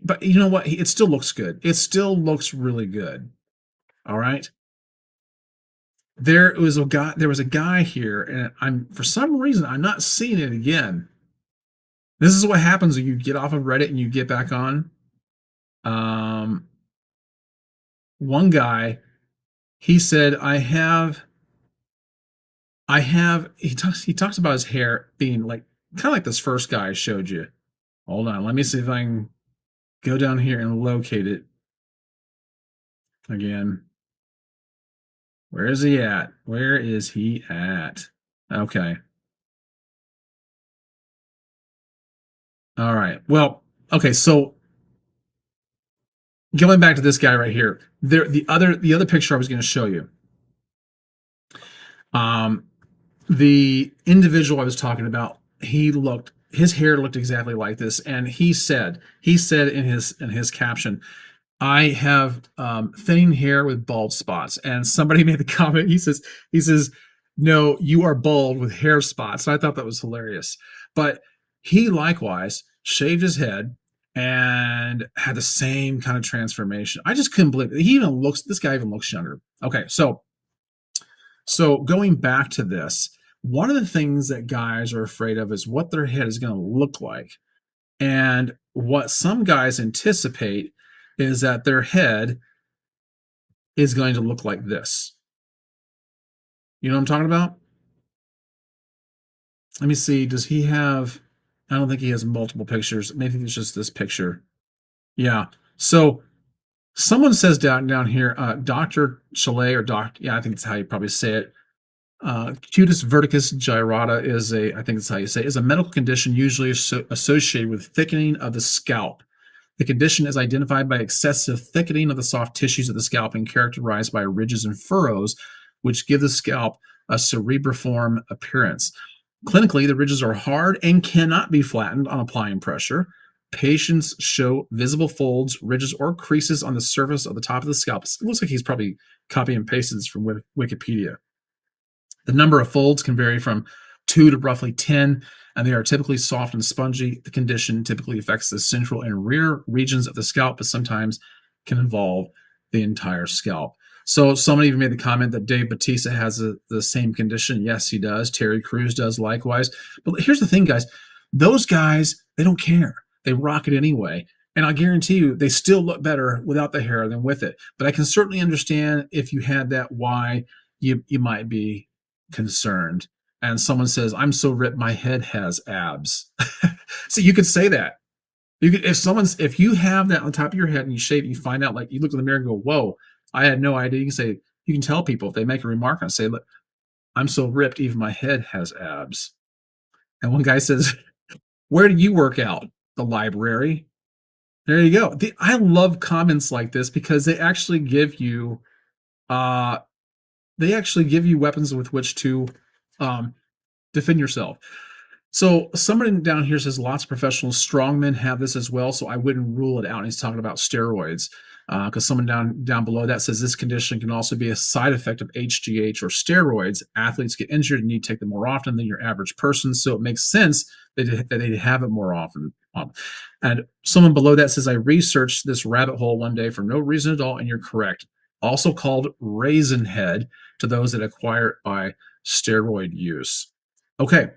but you know what? It still looks good. It still looks really good. All right. There was a guy here, and I'm for some reason I'm not seeing it again. This is what happens when you get off of Reddit and you get back on. Um, one guy, he said, he talks about his hair being like kind of like this first guy I showed you. Hold on, let me see if I can go down here and locate it again. Where is he at? Where is he at? Okay. All right. Well, okay, so going back to this guy right here. The other picture I was going to show you. Um the individual I was talking about, his hair looked exactly like this, and he said in his caption, "I have thinning hair with bald spots." And somebody made the comment. He says, "No, you are bald with hair spots." And I thought that was hilarious. But he likewise shaved his head and had the same kind of transformation. I just couldn't believe it. This guy even looks younger. Okay, so going back to this, one of the things that guys are afraid of is what their head is going to look like. And what some guys anticipate is that their head is going to look like this. You know what I'm talking about? Let me see. Does he have? I don't think he has multiple pictures. Maybe it's just this picture. Yeah. So someone says down here, Dr. Chalet or Doc. Yeah, I think that's how you probably say it. Cutis verticus gyrata is I think that's how you say it, is a medical condition usually associated with thickening of the scalp. The condition is identified by excessive thickening of the soft tissues of the scalp and characterized by ridges and furrows, which give the scalp a cerebriform appearance. Clinically, the ridges are hard and cannot be flattened on applying pressure. Patients show visible folds, ridges, or creases on the surface of the top of the scalp. It looks like he's probably copy and pasted this from Wikipedia. The number of folds can vary from 2 to roughly 10, and they are typically soft and spongy. The condition typically affects the central and rear regions of the scalp, but sometimes can involve the entire scalp. So somebody even made the comment that Dave Bautista has the same condition. Yes, he does. Terry Crews does likewise. But here's the thing, guys. Those guys, they don't care. They rock it anyway. And I guarantee you, they still look better without the hair than with it. But I can certainly understand if you had that, why you might be concerned. And someone says, I'm so ripped, my head has abs. So you could say that. You could, if you have that on top of your head and you shave it, you find out, like, you look in the mirror and go, whoa, I had no idea. You can say, you can tell people if they make a remark and say, look, I'm so ripped, even my head has abs. And one guy says, where do you work out? The library. There you go. I love comments like this because they actually give you weapons with which to defend yourself. So someone down here says lots of professional strongmen have this as well, so I wouldn't rule it out. And he's talking about steroids. Because someone down below that says this condition can also be a side effect of HGH or steroids. Athletes get injured and need to take them more often than your average person, so it makes sense that they have it more often. And someone below that says, I researched this rabbit hole one day for no reason at all, and you're correct. Also called raisin head to those that acquire it by steroid use. Okay,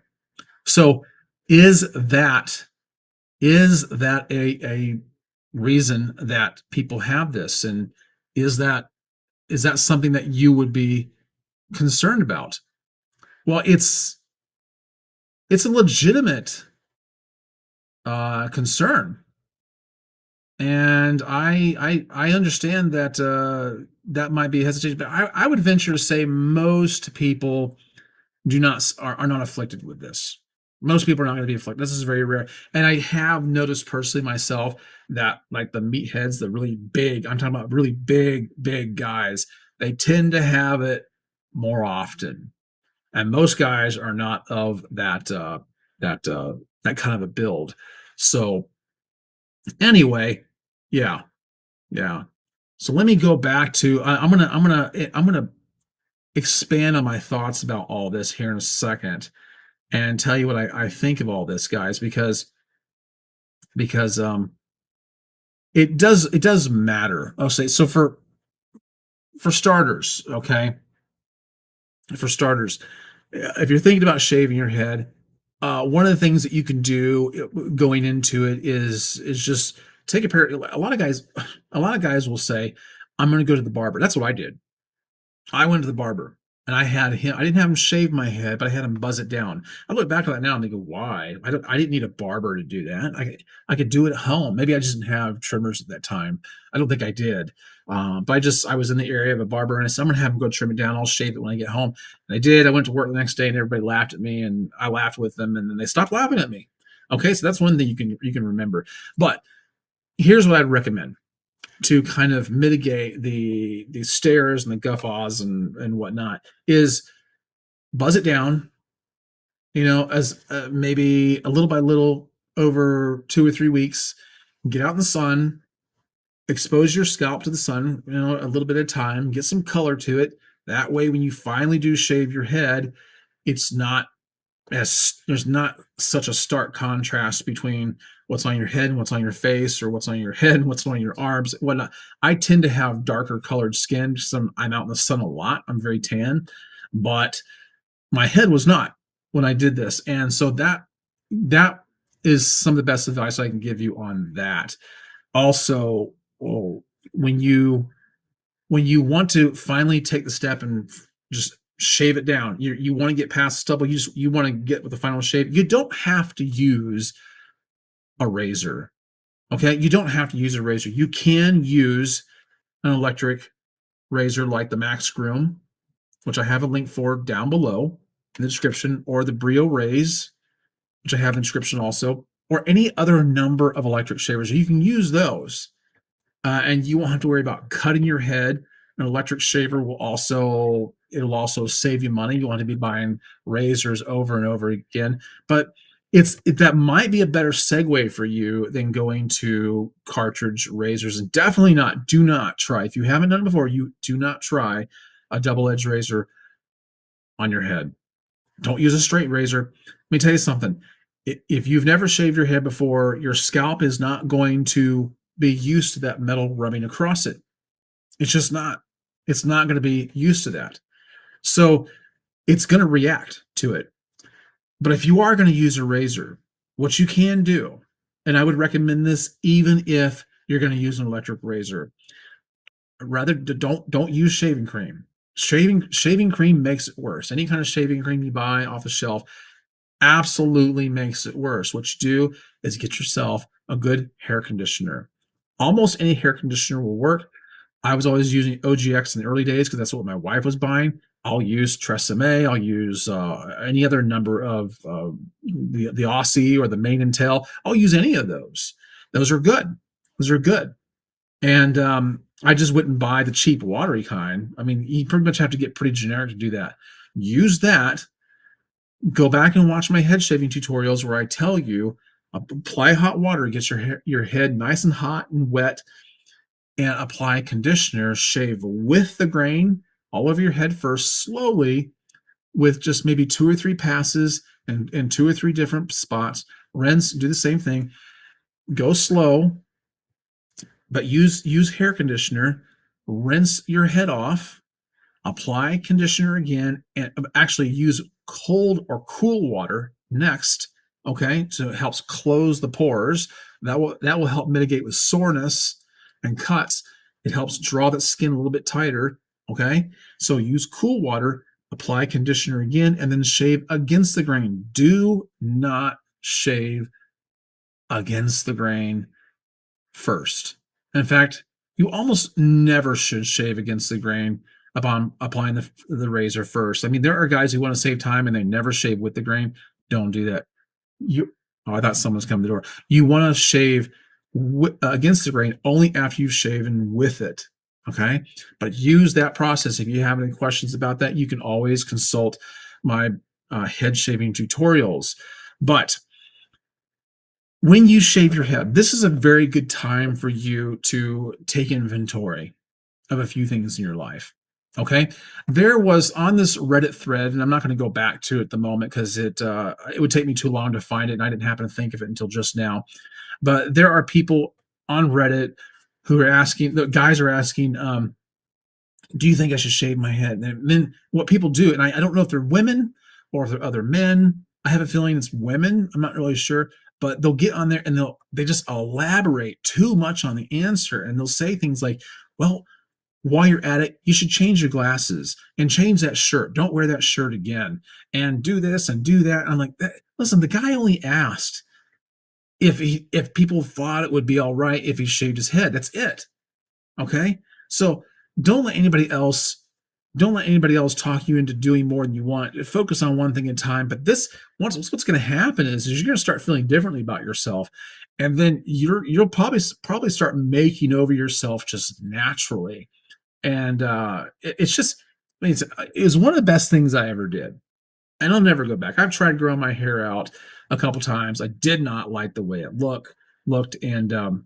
so is that a reason that people have this, and is that something that you would be concerned about? Well, it's a legitimate concern, and I understand that that might be hesitation, but I would venture to say most people are not afflicted with this. Most people are not going to be afflicted. This is very rare. And I have noticed personally myself that, like, the meatheads, the really big, I'm talking about really big guys, they tend to have it more often. And most guys are not of that kind of a build. So anyway, yeah. So let me go back to I'm gonna expand on my thoughts about all this here in a second and tell you what I think of all this, guys, because it does matter. I'll say so for starters, okay. For starters, if you're thinking about shaving your head, one of the things that you can do going into it is just take a pair. A lot of guys will say, I'm going to go to the barber. That's what I did. I went to the barber and I didn't have him shave my head, but I had him buzz it down. I look back at that now and think, why? I didn't need a barber to do that. I could do it at home. Maybe I just didn't have trimmers at that time. I don't think I did. But I was in the area of a barber and I said, I'm going to have him go trim it down. I'll shave it when I get home. And I did. I went to work the next day and everybody laughed at me and I laughed with them and then they stopped laughing at me. Okay. So that's one thing you can remember. But here's what I'd recommend to kind of mitigate the stares and the guffaws and whatnot is buzz it down, as maybe a little by little over 2 or 3 weeks, get out in the sun, expose your scalp to the sun, a little bit at a time, get some color to it. That way, when you finally do shave your head, there's not such a stark contrast between what's on your head and what's on your face, or what's on your head and what's on your arms, whatnot. I tend to have darker colored skin because I'm out in the sun a lot. I'm very tan, but my head was not when I did this. And so that is some of the best advice I can give you on that. Also, oh, when you when you want to finally take the step and just shave it down, you want to get past the stubble, you want to get with the final shave, you don't have to use a razor. Okay, you don't have to use a razor. You can use an electric razor like the Max Groom, which I have a link for down below in the description, or the Brio Rays, which I have in the description also, or any other number of electric shavers. You can use those, and you won't have to worry about cutting your head. An electric shaver it'll also save you money. You want to be buying razors over and over again, but that might be a better segue for you than going to cartridge razors. And definitely not, do not try, if you haven't done it before, you do not try a double-edged razor on your head. Don't use a straight razor. Let me tell you something. If you've never shaved your head before, your scalp is not going to be used to that metal rubbing across it. It's just not. It's not going to be used to that. So it's going to react to it. But if you are going to use a razor, what you can do, and I would recommend this even if you're going to use an electric razor, rather don't use shaving cream. Shaving cream makes it worse. Any kind of shaving cream you buy off the shelf absolutely makes it worse. What you do is get yourself a good hair conditioner. Almost any hair conditioner will work. I was always using OGX in the early days because that's what my wife was buying. I'll use Tresemme. I'll use any other number of the Aussie or the Mane and Tail. I'll use any of those. Those are good. Those are good. And I just wouldn't buy the cheap watery kind. I mean, you pretty much have to get pretty generic to do that. Use that. Go back and watch my head shaving tutorials where I tell you apply hot water, get your head nice and hot and wet, and apply conditioner. Shave with the grain all over your head first, slowly, with just maybe 2 or 3 passes and 2 or 3 different spots. Rinse, do the same thing. Go slow, but use hair conditioner. Rinse your head off. Apply conditioner again, and actually use cold or cool water next. Okay, so it helps close the pores. That will help mitigate with soreness and cuts. It helps draw that skin a little bit tighter. Okay, so use cool water, apply conditioner again, and then shave against the grain. Do not shave against the grain first. In fact, you almost never should shave against the grain upon applying the razor first. I mean, there are guys who want to save time and they never shave with the grain. Don't do that. I thought someone's coming to the door. You want to shave against the grain only after you've shaven with it. Okay, but use that process. If you have any questions about that, you can always consult my head shaving tutorials. But when you shave your head, this is a very good time for you to take inventory of a few things in your life. Okay, there was on this Reddit thread, and I'm not going to go back to it at the moment because it would take me too long to find it, and I didn't happen to think of it until just now. But there are people on Reddit who are asking, the guys are asking, do you think I should shave my head? And then what people do, and I don't know if they're women or if they're other men. I have a feeling it's women. I'm not really sure, but they'll get on there and they just elaborate too much on the answer, and they'll say things like, well, while you're at it, you should change your glasses and change that shirt. Don't wear that shirt again, and do this and do that. I'm like, listen, the guy only asked if people thought it would be all right if he shaved his head. That's it. Okay, so don't let anybody else talk you into doing more than you want. Focus on one thing at a time. But what's going to happen is you're going to start feeling differently about yourself, and then you'll probably start making over yourself just naturally. And it's just, I mean, it was one of the best things I ever did, and I'll never go back. I've tried growing my hair out a couple times. I did not like the way it looked, and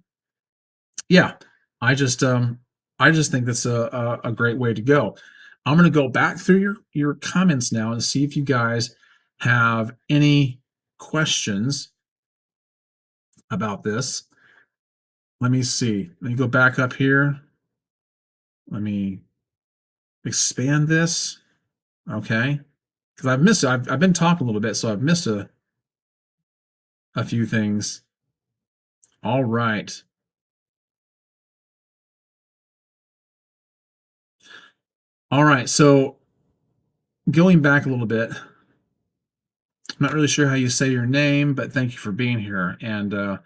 yeah, I just think that's a great way to go. I'm going to go back through your comments now and see if you guys have any questions about this. Let me see. Let me go back up here. Let me expand this. Okay. Because I've been talking a little bit, so I've missed a few things. All right. All right, so going back a little bit, I'm not really sure how you say your name, but thank you for being here. And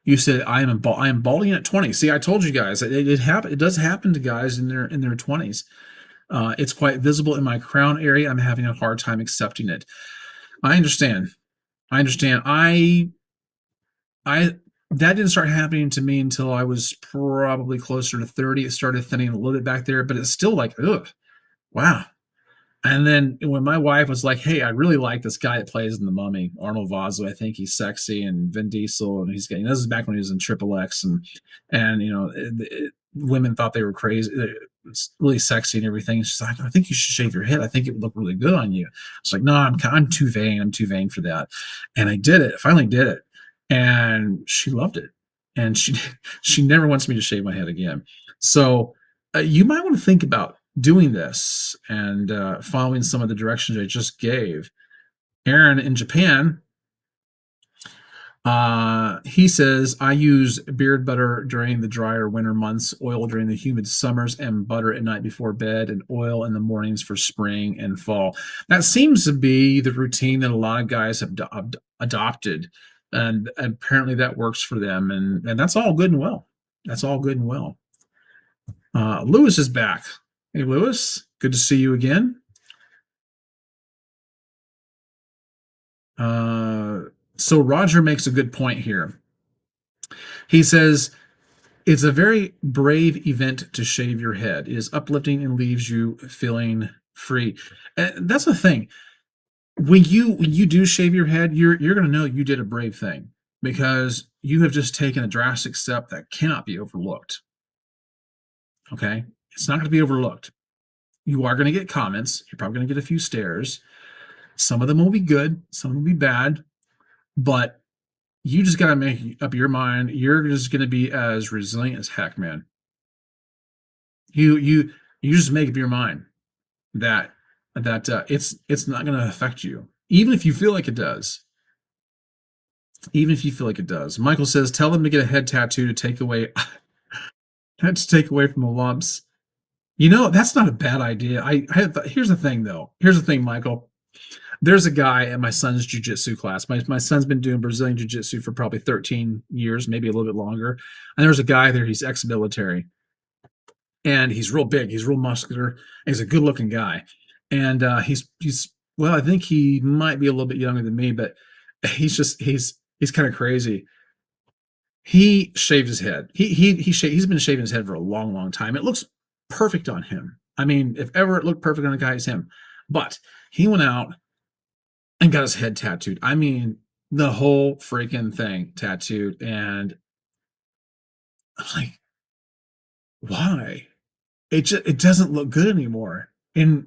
you said I am balding at 20. See, I told you guys it does happen to guys in their 20s. It's quite visible in my crown area. I'm having a hard time accepting it. I understand. I understand. I that didn't start happening to me until I was probably closer to 30. It started thinning a little bit back there, but it's still like, ugh, wow. And then when my wife was like, "Hey, I really like this guy that plays in The Mummy, Arnold Vosloo. I think he's sexy, and Vin Diesel, and he's getting this is back when he was in Triple X, and women thought they were crazy, really sexy and everything." She's like, "I think you should shave your head. I think it would look really good on you." It's like, "No, I'm too vain. I'm too vain for that." And I did it. I finally did it, and she loved it, and she she never wants me to shave my head again. So you might want to think about doing this and following some of the directions I just gave. Aaron in Japan, he says, I use beard butter during the drier winter months, oil during the humid summers, and butter at night before bed, and oil in the mornings for spring and fall. That seems to be the routine that a lot of guys have adopted. And apparently that works for them. And that's all good and well. That's all good and well. Lewis is back. Hey, Lewis, good to see you again. So Roger makes a good point here. He says, it's a very brave event to shave your head. It is uplifting and leaves you feeling free. And that's the thing. When you do shave your head, you're going to know you did a brave thing because you have just taken a drastic step that cannot be overlooked. Okay? It's not going to be overlooked. You are going to get comments. You're probably going to get a few stares. Some of them will be good, some will be bad, but you just got to make up your mind. You're just going to be as resilient as heck, man. You just make up your mind that it's not going to affect you, even if you feel like it does. Even if you feel like it does. Michael says, tell them to get a head tattoo to take away to take away from the lumps. You know, that's not a bad idea. Here's the thing, though. Here's the thing, Michael. There's a guy at my son's jujitsu class. My son's been doing Brazilian jiu-jitsu for probably 13 years, maybe a little bit longer. And there's a guy there, he's ex-military. And he's real big, he's real muscular, he's a good-looking guy. And he's well, I think he might be a little bit younger than me, but he's kind of crazy. He shaved his head. He's been shaving his head for a long, long time. It looks perfect on him. I mean, if ever it looked perfect on a guy, it's him. But he went out and got his head tattooed. I mean, the whole freaking thing tattooed. And I'm like, why? It doesn't look good anymore. And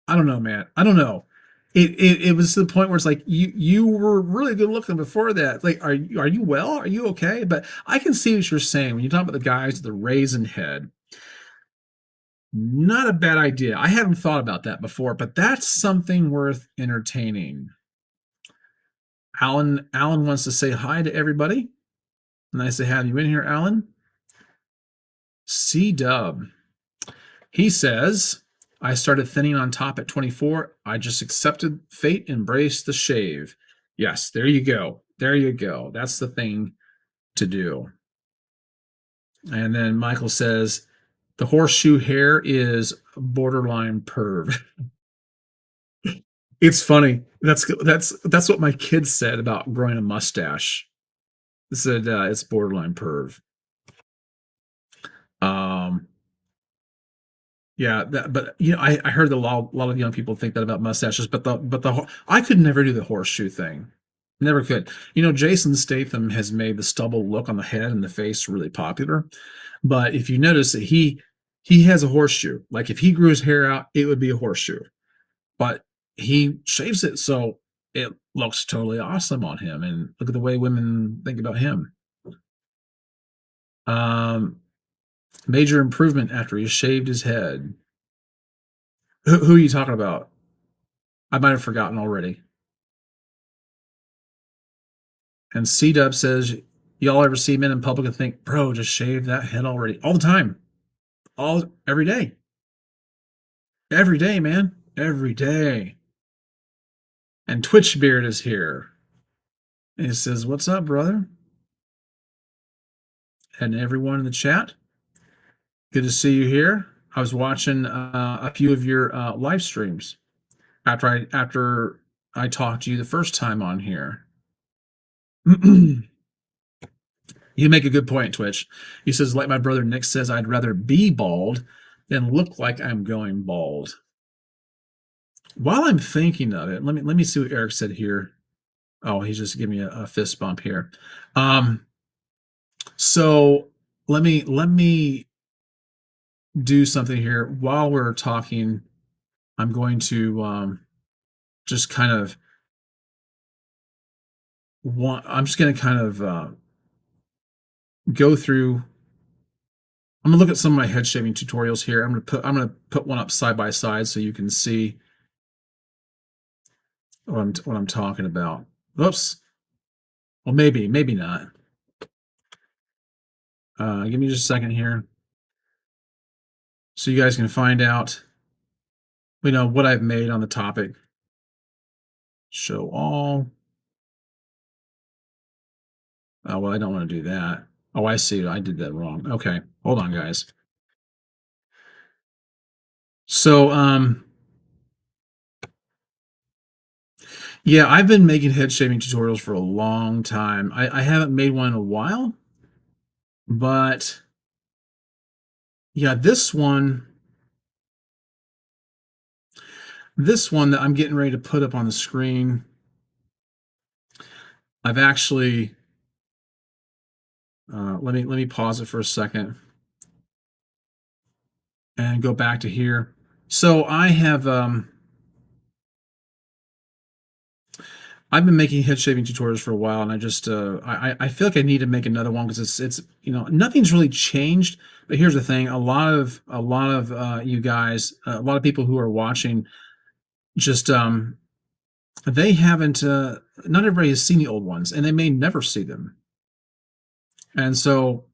I don't know, man. I don't know. It was to the point where it's like you were really good looking before that. Like, are you well? Are you okay? But I can see what you're saying when you talk about the guys with the raisin head. Not a bad idea. I hadn't thought about that before, but that's something worth entertaining. Alan wants to say hi to everybody. Nice to have you in here, Alan. C Dub. He says, I started thinning on top at 24. I just accepted fate, embraced the shave. Yes, there you go. There you go. That's the thing to do. And then Michael says, the horseshoe hair is borderline perv. It's funny. That's what my kids said about growing a mustache. They said it's borderline perv. Um, Yeah, but I heard that a lot of young people think that about mustaches, but I could never do the horseshoe thing, never could. Jason Statham has made the stubble look on the head and the face really popular, but if you notice that he has a horseshoe, like if he grew his hair out, it would be a horseshoe, but he shaves it so it looks totally awesome on him, and look at the way women think about him. Um, Major improvement after he shaved his head. Who are you talking about? I might have forgotten already. And C Dub says, y'all ever see men in public and think, bro, just shave that head already? All the time. Every day. Every day, man. Every day. And Twitch Beard is here. And he says, "What's up, brother?" And everyone in the chat, good to see you here. I was watching a few of your live streams after I talked to you the first time on here. You make a good point, Twitch. He says, like my brother Nick says, I'd rather be bald than look like I'm going bald. While I'm thinking of it, let me see what Eric said here. Oh, he's just giving me a fist bump here. So let me do something here while we're talking. I'm going to just kind of I'm just going to kind of go through. I'm gonna look at some of my head shaving tutorials here. I'm gonna put one up side by side so you can see what I'm talking about. Oops. Well, maybe not. Give me just a second here, so you guys can find out, what I've made on the topic. Show all. Oh, well, I don't want to do that. Oh, I see. I did that wrong. Okay, hold on, guys. So, yeah, I've been making head shaving tutorials for a long time. I haven't made one in a while, but yeah, this one that I'm getting ready to put up on the screen, I've actually let me pause it for a second and go back to here. So I have I've been making head shaving tutorials for a while, and I just I feel like I need to make another one because it's nothing's really changed. But here's the thing: a lot of you guys, a lot of people who are watching, just they haven't. Not everybody has seen the old ones, and they may never see them. And so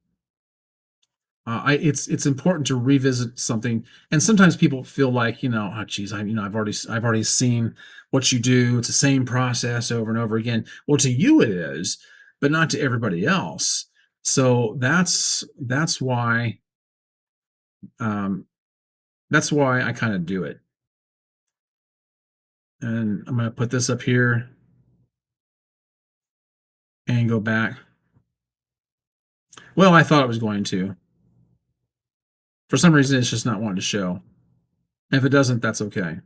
it's important to revisit something, and sometimes people feel like oh geez, I've already seen what you do. It's the same process over and over again. Well, to you it is, but not to everybody else. So that's why I kind of do it. And I'm going to put this up here and go back. Well, I thought it was going to. For some reason, it's just not wanting to show. And if it doesn't, that's okay.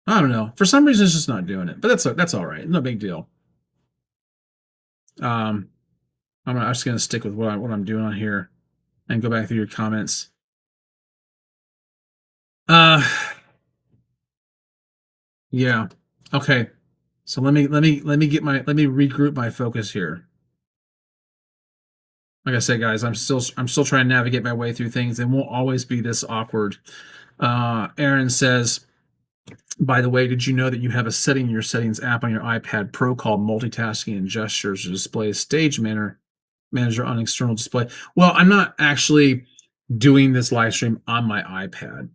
I don't know. For some reason, it's just not doing it. But that's all right. No big deal. I'm just going to stick with what I'm doing on here and go back through your comments. Yeah. Okay. So let me regroup my focus here. Like I said, guys, I'm still trying to navigate my way through things. It won't always be this awkward. Aaron says, by the way, did you know that you have a setting in your settings app on your iPad Pro called multitasking and gestures to display a stage manager on external display? Well, I'm not actually doing this live stream on my iPad.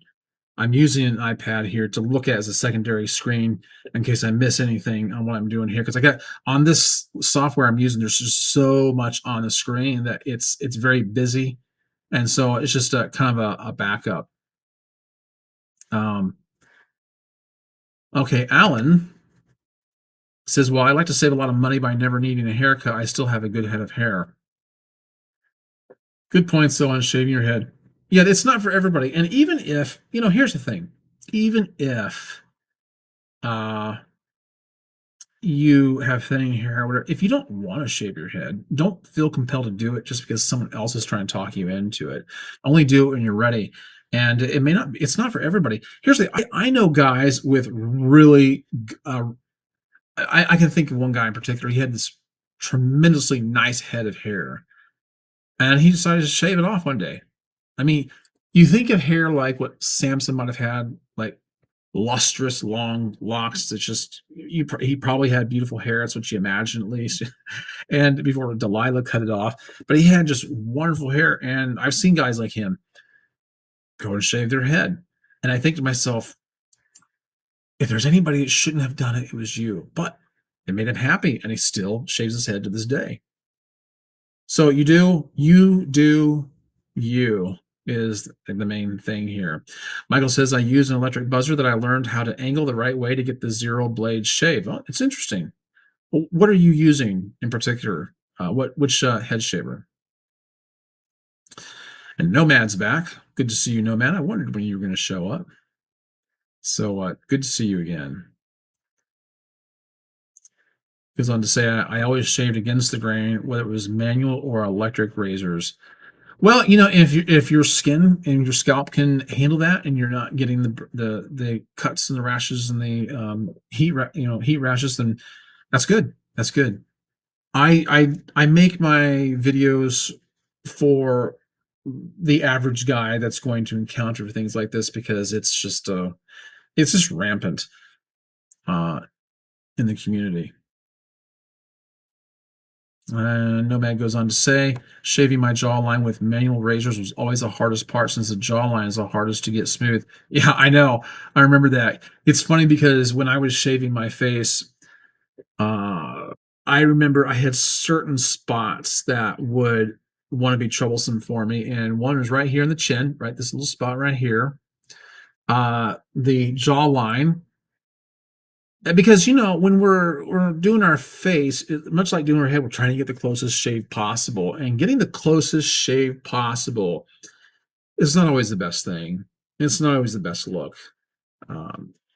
I'm using an iPad here to look at as a secondary screen in case I miss anything on what I'm doing here. Because I got on this software I'm using, there's just so much on the screen that it's very busy, and so it's just a kind of a backup. Okay, Alan says, "Well, I like to save a lot of money by never needing a haircut. I still have a good head of hair." Good points, though, on shaving your head. Yeah, it's not for everybody. And even if, here's the thing. Even if you have thinning hair or whatever, if you don't want to shave your head, don't feel compelled to do it just because someone else is trying to talk you into it. Only do it when you're ready. And it's not for everybody. Here's I know guys with really, I can think of one guy in particular. He had this tremendously nice head of hair, and he decided to shave it off one day. I mean, you think of hair like what Samson might have had, like lustrous long locks. It's just he probably had beautiful hair. That's what you imagine, at least. And before Delilah cut it off, but he had just wonderful hair. And I've seen guys like him. go and shave their head. And I think to myself, if there's anybody that shouldn't have done it, it was you. But it made him happy, and he still shaves his head to this day. So you do you is the main thing here. Michael says, I use an electric buzzer that I learned how to angle the right way to get the zero blade shave. Oh, it's interesting. What are you using in particular? Which head shaver? And Nomad's back. Good to see you, Nomad. I wondered when you were going to show up. So good to see you again. Goes on to say, I always shaved against the grain, whether it was manual or electric razors. Well, if your skin and your scalp can handle that, and you're not getting the cuts and the rashes and the heat rashes, then that's good. That's good. I make my videos for the average guy that's going to encounter things like this, because it's just rampant in the community. Nomad goes on to say, shaving my jawline with manual razors was always the hardest part, since the jawline is the hardest to get smooth. Yeah, I know. I remember that. It's funny because when I was shaving my face, I remember I had certain spots that would want to be troublesome for me. And one was right here in the chin, right? This little spot right here. The jawline. Because when we're doing our face, much like doing our head, we're trying to get the closest shave possible, and getting the closest shave possible is not always the best thing. It's not always the best look,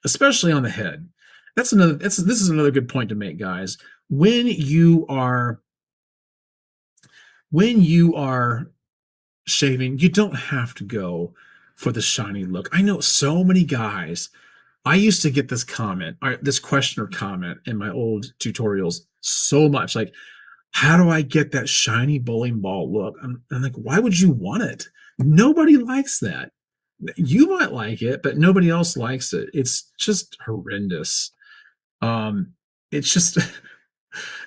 especially on the head. This is another good point to make, guys. When you are shaving, you don't have to go for the shiny look. I know so many guys. I used to get this question or comment in my old tutorials so much, like, how do I get that shiny bowling ball look? I'm like, why would you want it? Nobody likes that. You might like it, but nobody else likes it. It's just horrendous. It's just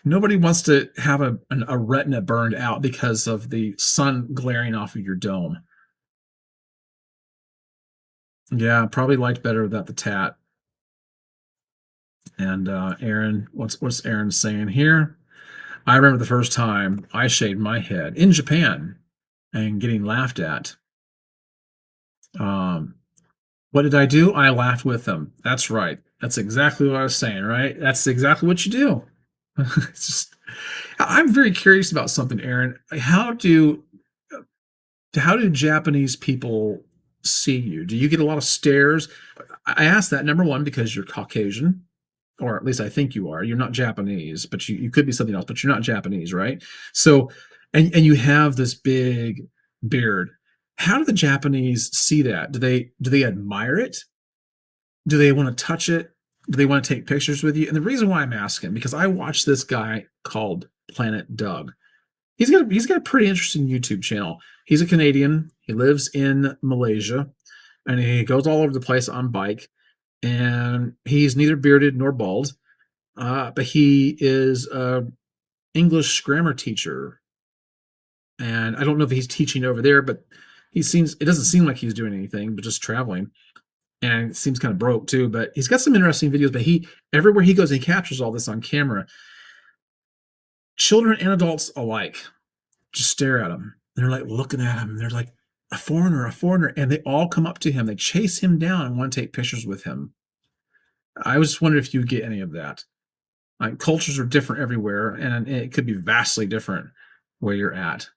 nobody wants to have a retina burned out because of the sun glaring off of your dome. Yeah, probably liked better without the tat. And Aaron, what's Aaron saying here? I remember the first time I shaved my head in Japan and getting laughed at. What did I do? I laughed with them. That's right. That's exactly what I was saying, right? That's exactly what you do. It's just, I'm very curious about something, Aaron. How do Japanese people see you? Do you get a lot of stares? I asked that, number one, because you're Caucasian, or at least I think you are. You're not Japanese, but you could be something else, but you're not Japanese, right? So, and you have this big beard. How do the Japanese see that? Do they admire it? Do they want to touch it? Do they want to take pictures with you? And the reason why I'm asking, because I watched this guy called Planet Doug. He's got a pretty interesting YouTube channel. He's a Canadian. He lives in Malaysia, and he goes all over the place on bike. And he's neither bearded nor bald, but he is a English grammar teacher. And I don't know if he's teaching over there, but it doesn't seem like he's doing anything, but just traveling. And it seems kind of broke too, but he's got some interesting videos. But everywhere he goes, he captures all this on camera. Children and adults alike just stare at him. They're like looking at him. They're like, a foreigner, a foreigner. And they all come up to him. They chase him down and want to take pictures with him. I was just wondering if you get any of that. Like, cultures are different everywhere, and it could be vastly different where you're at.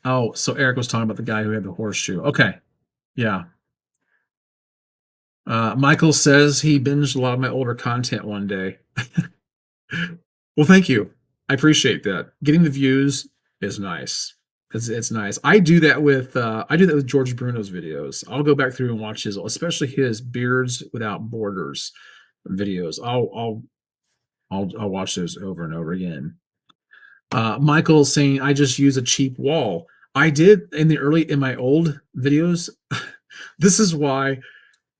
Oh, so Eric was talking about the guy who had the horseshoe. Okay. Yeah. Michael says he binged a lot of my older content one day. Well, thank you. I appreciate that. Getting the views is nice. It's nice. I do that with George Bruno's videos. I'll go back through and watch especially his Beards Without Borders videos. I'll watch those over and over again. Michael's saying I just use a cheap Wahl. I did in my old videos. This is why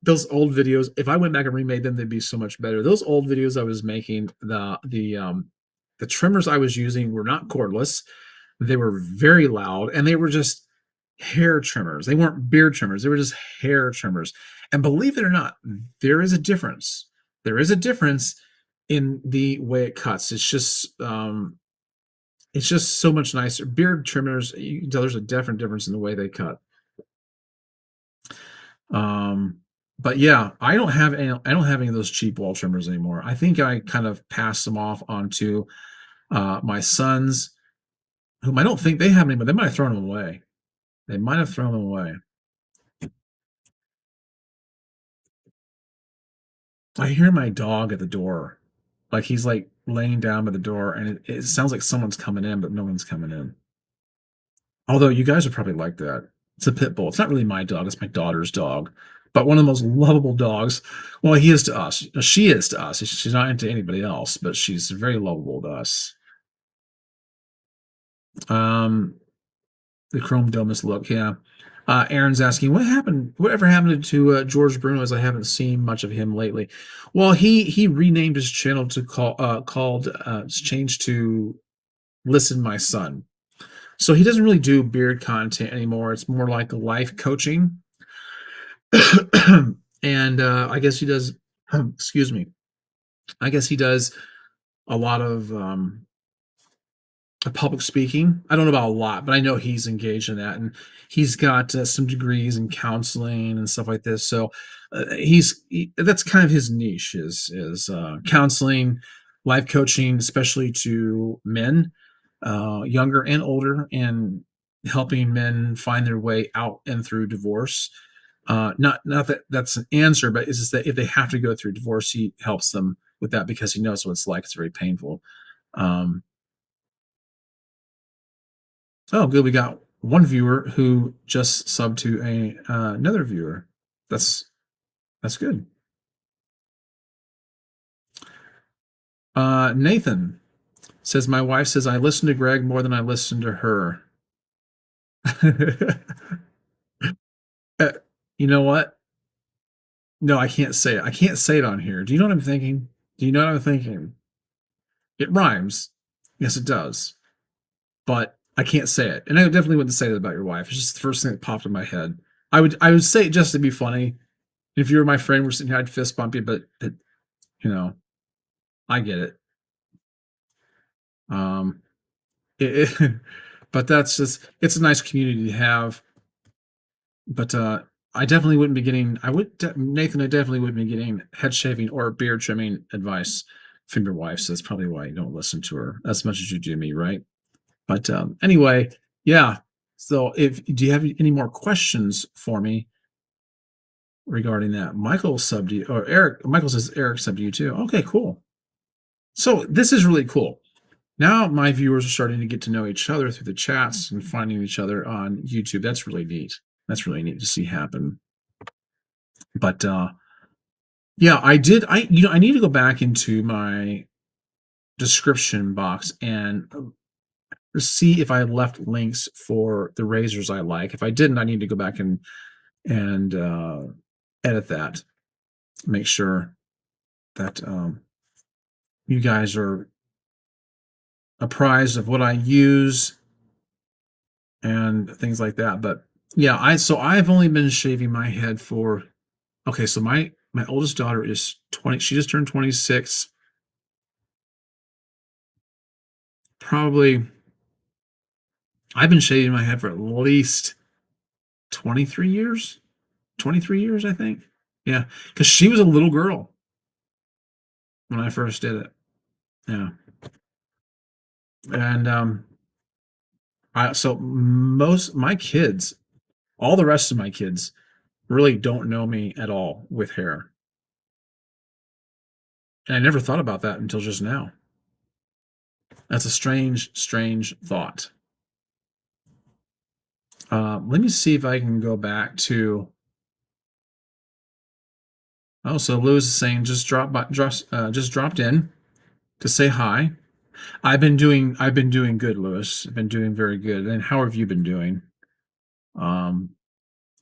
those old videos, if I went back and remade them, they'd be so much better. Those old videos I was making, the trimmers I was using were not cordless. They were very loud, and they were just hair trimmers. They weren't beard trimmers. They were just hair trimmers. And believe it or not, there is a difference. There is a difference in the way it cuts. It's just so much nicer. Beard trimmers, you can tell there's a definite difference in the way they cut. Um, but yeah, I don't have any of those cheap wall trimmers anymore. I think I kind of passed them off onto my sons, whom I don't think they have any, but they might have thrown them away. They might have thrown them away. I hear my dog at the door. Like he's like laying down by the door, and it sounds like someone's coming in, but no one's coming in. Although you guys are probably like that. It's a pit bull. It's not really my dog, it's my daughter's dog. But one of the most lovable dogs. Well, he is to us. She is to us. She's not into anybody else, but she's very lovable to us. Um, the Chrome Domus look, yeah. Aaron's asking, whatever happened to George Bruno, as I haven't seen much of him lately. Well, he renamed his channel to changed to Listen My Son. So he doesn't really do beard content anymore. It's more like life coaching. And I guess he does, excuse me, I guess he does a lot of public speaking. I don't know about a lot, but I know he's engaged in that, and he's got some degrees in counseling and stuff like this. So that's kind of his niche is counseling, life coaching, especially to men, younger and older, and helping men find their way out and through divorce. Not that that's an answer, but it's just that if they have to go through divorce, he helps them with that because he knows what it's like. It's very painful. Um, Oh, good. We got one viewer who just subbed to another viewer. That's that's good. Nathan says my wife says I listen to Greg more than I listen to her. Uh, you know what? No, I can't say it. I can't say it on here. Do you know what I'm thinking? Do you know what I'm thinking? It rhymes. Yes, it does. But I can't say it. And I definitely wouldn't say that about your wife. It's just the first thing that popped in my head. I would say it just to be funny. If you were my friend, we're sitting here, I'd fist bump you, but you know, I get it. Um, it but that's just it's a nice community to have. But I definitely wouldn't be getting. Nathan. I definitely wouldn't be getting head shaving or beard trimming advice from your wife. So that's probably why you don't listen to her as much as you do me, right? But anyway, yeah. So if do you have any more questions for me regarding that? Michael subbed you, or Eric. Michael says Eric subbed you too. Okay, cool. So this is really cool. Now my viewers are starting to get to know each other through the chats and finding each other on YouTube. That's really neat. That's really neat to see happen. But yeah, I need to go back into my description box and see if I left links for the razors I like. If I didn't, I need to go back and edit that. Make sure that you guys are apprised of what I use and things like that. But yeah, I've only been shaving my head for okay, so my oldest daughter is 20. She just turned 26. Probably I've been shaving my head for at least 23 years. 23 years, I think. Yeah, because she was a little girl when I first did it. Yeah. And I so most my kids, all the rest of my kids really don't know me at all with hair. And I never thought about that until just now. That's a strange, strange thought. Let me see if I can go back to. Oh, so Lewis is saying just dropped in to say hi. I've been doing good, Lewis. I've been doing very good. And how have you been doing? Um,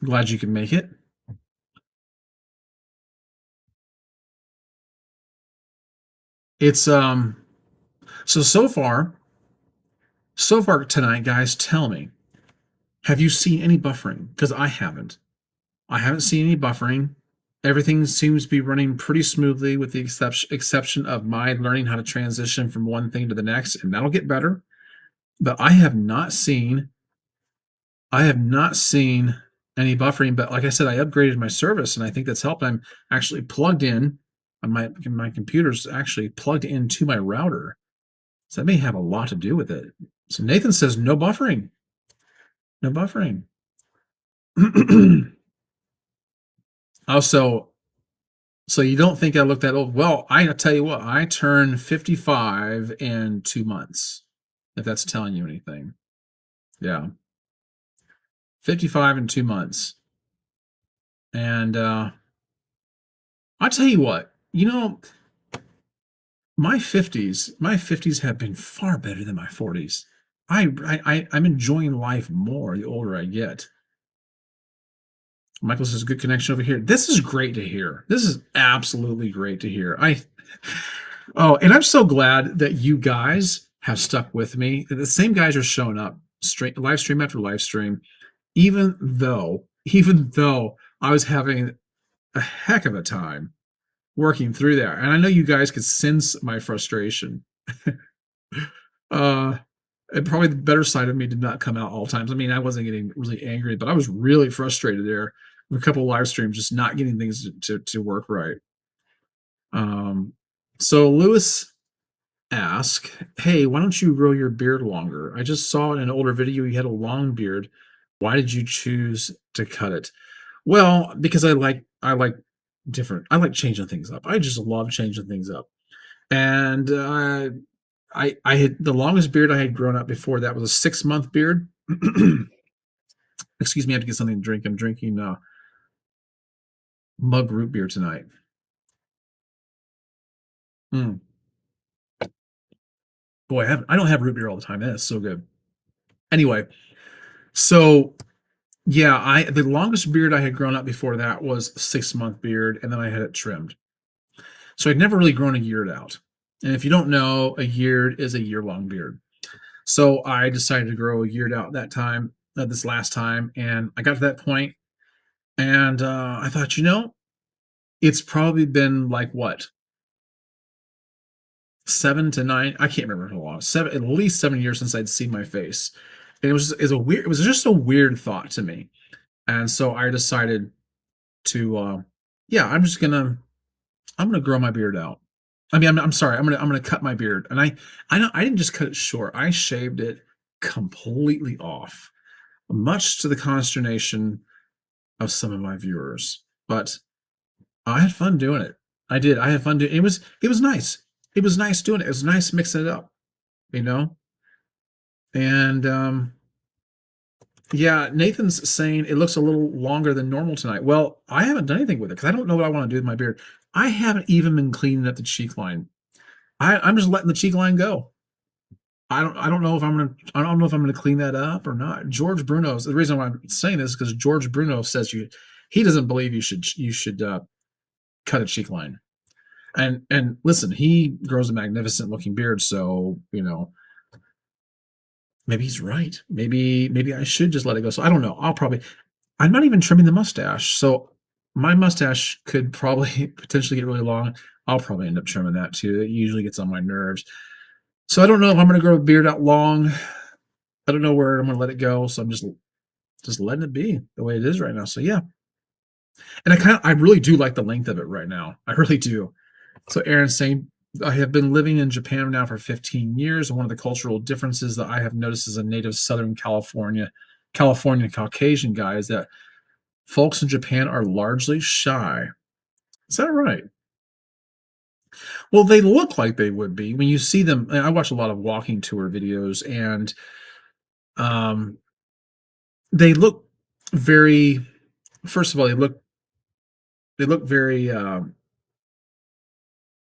glad you could make it. It's so far tonight, guys. Tell me, Have you seen any buffering? Because I haven't. I haven't seen any buffering. Everything seems to be running pretty smoothly, with the exception of my learning how to transition from one thing to the next, and that'll get better. But I have not seen any buffering. But like I said, I upgraded my service, and I think that's helped. I'm actually plugged in. My computer's actually plugged into my router, so that may have a lot to do with it. So Nathan says no buffering, no buffering. Also, so you don't think I look that old? Well, I tell you what, I turn 55 in 2 months, if that's telling you anything. Yeah, 55 in 2 months. And I'll tell you what, my 50s have been far better than my 40s. I'm enjoying life more the older I get. Michael says good connection over here. This is great to hear. This is absolutely great to hear. And I'm so glad that you guys have stuck with me. The same guys are showing up straight live stream after live stream, even though I was having a heck of a time working through there. And I know you guys could sense my frustration. uh and probably the better side of me did not come out all times. I mean, I wasn't getting really angry, but I was really frustrated there with a couple of live streams just not getting things to work right. So Lewis asked, hey, why don't you grow your beard longer? I just saw in an older video you had a long beard. Why did you choose to cut it? Well, because I like changing things up. I just love changing things up. And I had the longest beard I had grown up before that was a 6-month beard. Excuse me, I have to get something to drink. I'm drinking mug root beer tonight. Mm. Boy, I don't have root beer all the time. That is so good. Anyway, so yeah, the longest beard I had grown up before that was a 6-month beard, and then I had it trimmed. So I'd never really grown a yeared out. And if you don't know, a yeared is a year-long beard. So I decided to grow a yeared out this last time, and I got to that point, and I thought, it's probably been like what, 7 to 9? I can't remember how long. At least 7 years since I'd seen my face, and it was just a weird thought to me, and so I decided to, yeah, I'm gonna grow my beard out. I mean, I'm sorry, I'm gonna cut my beard, and I didn't just cut it short. I shaved it completely off, much to the consternation of some of my viewers. But I had fun doing it. I did. I had fun doing it. It was nice. It was nice doing it. It was nice mixing it up, you know? And yeah, Nathan's saying it looks a little longer than normal tonight. Well, I haven't done anything with it because I don't know what I want to do with my beard. I haven't even been cleaning up the cheek line. I'm just letting the cheek line go. I don't know if I'm gonna clean that up or not. George Bruno's the reason why I'm saying this is because George Bruno says he doesn't believe you should cut a cheek line. And listen, he grows a magnificent looking beard, so maybe he's right. Maybe I should just let it go. So I don't know. I'm not even trimming the mustache. So my mustache could probably potentially get really long. I'll probably end up trimming that too. It usually gets on my nerves. So I don't know if I'm going to grow a beard out long. I don't know where I'm going to let it go. So I'm just letting it be the way it is right now. So yeah. And I really do like the length of it right now. I really do. So Aaron's saying, I have been living in Japan now for 15 years. And one of the cultural differences that I have noticed as a native Southern California Caucasian guy is that folks in Japan are largely shy. Is that right? Well, they look like they would be when you see them. I watch a lot of walking tour videos, and um, they look very. First of all, they look very.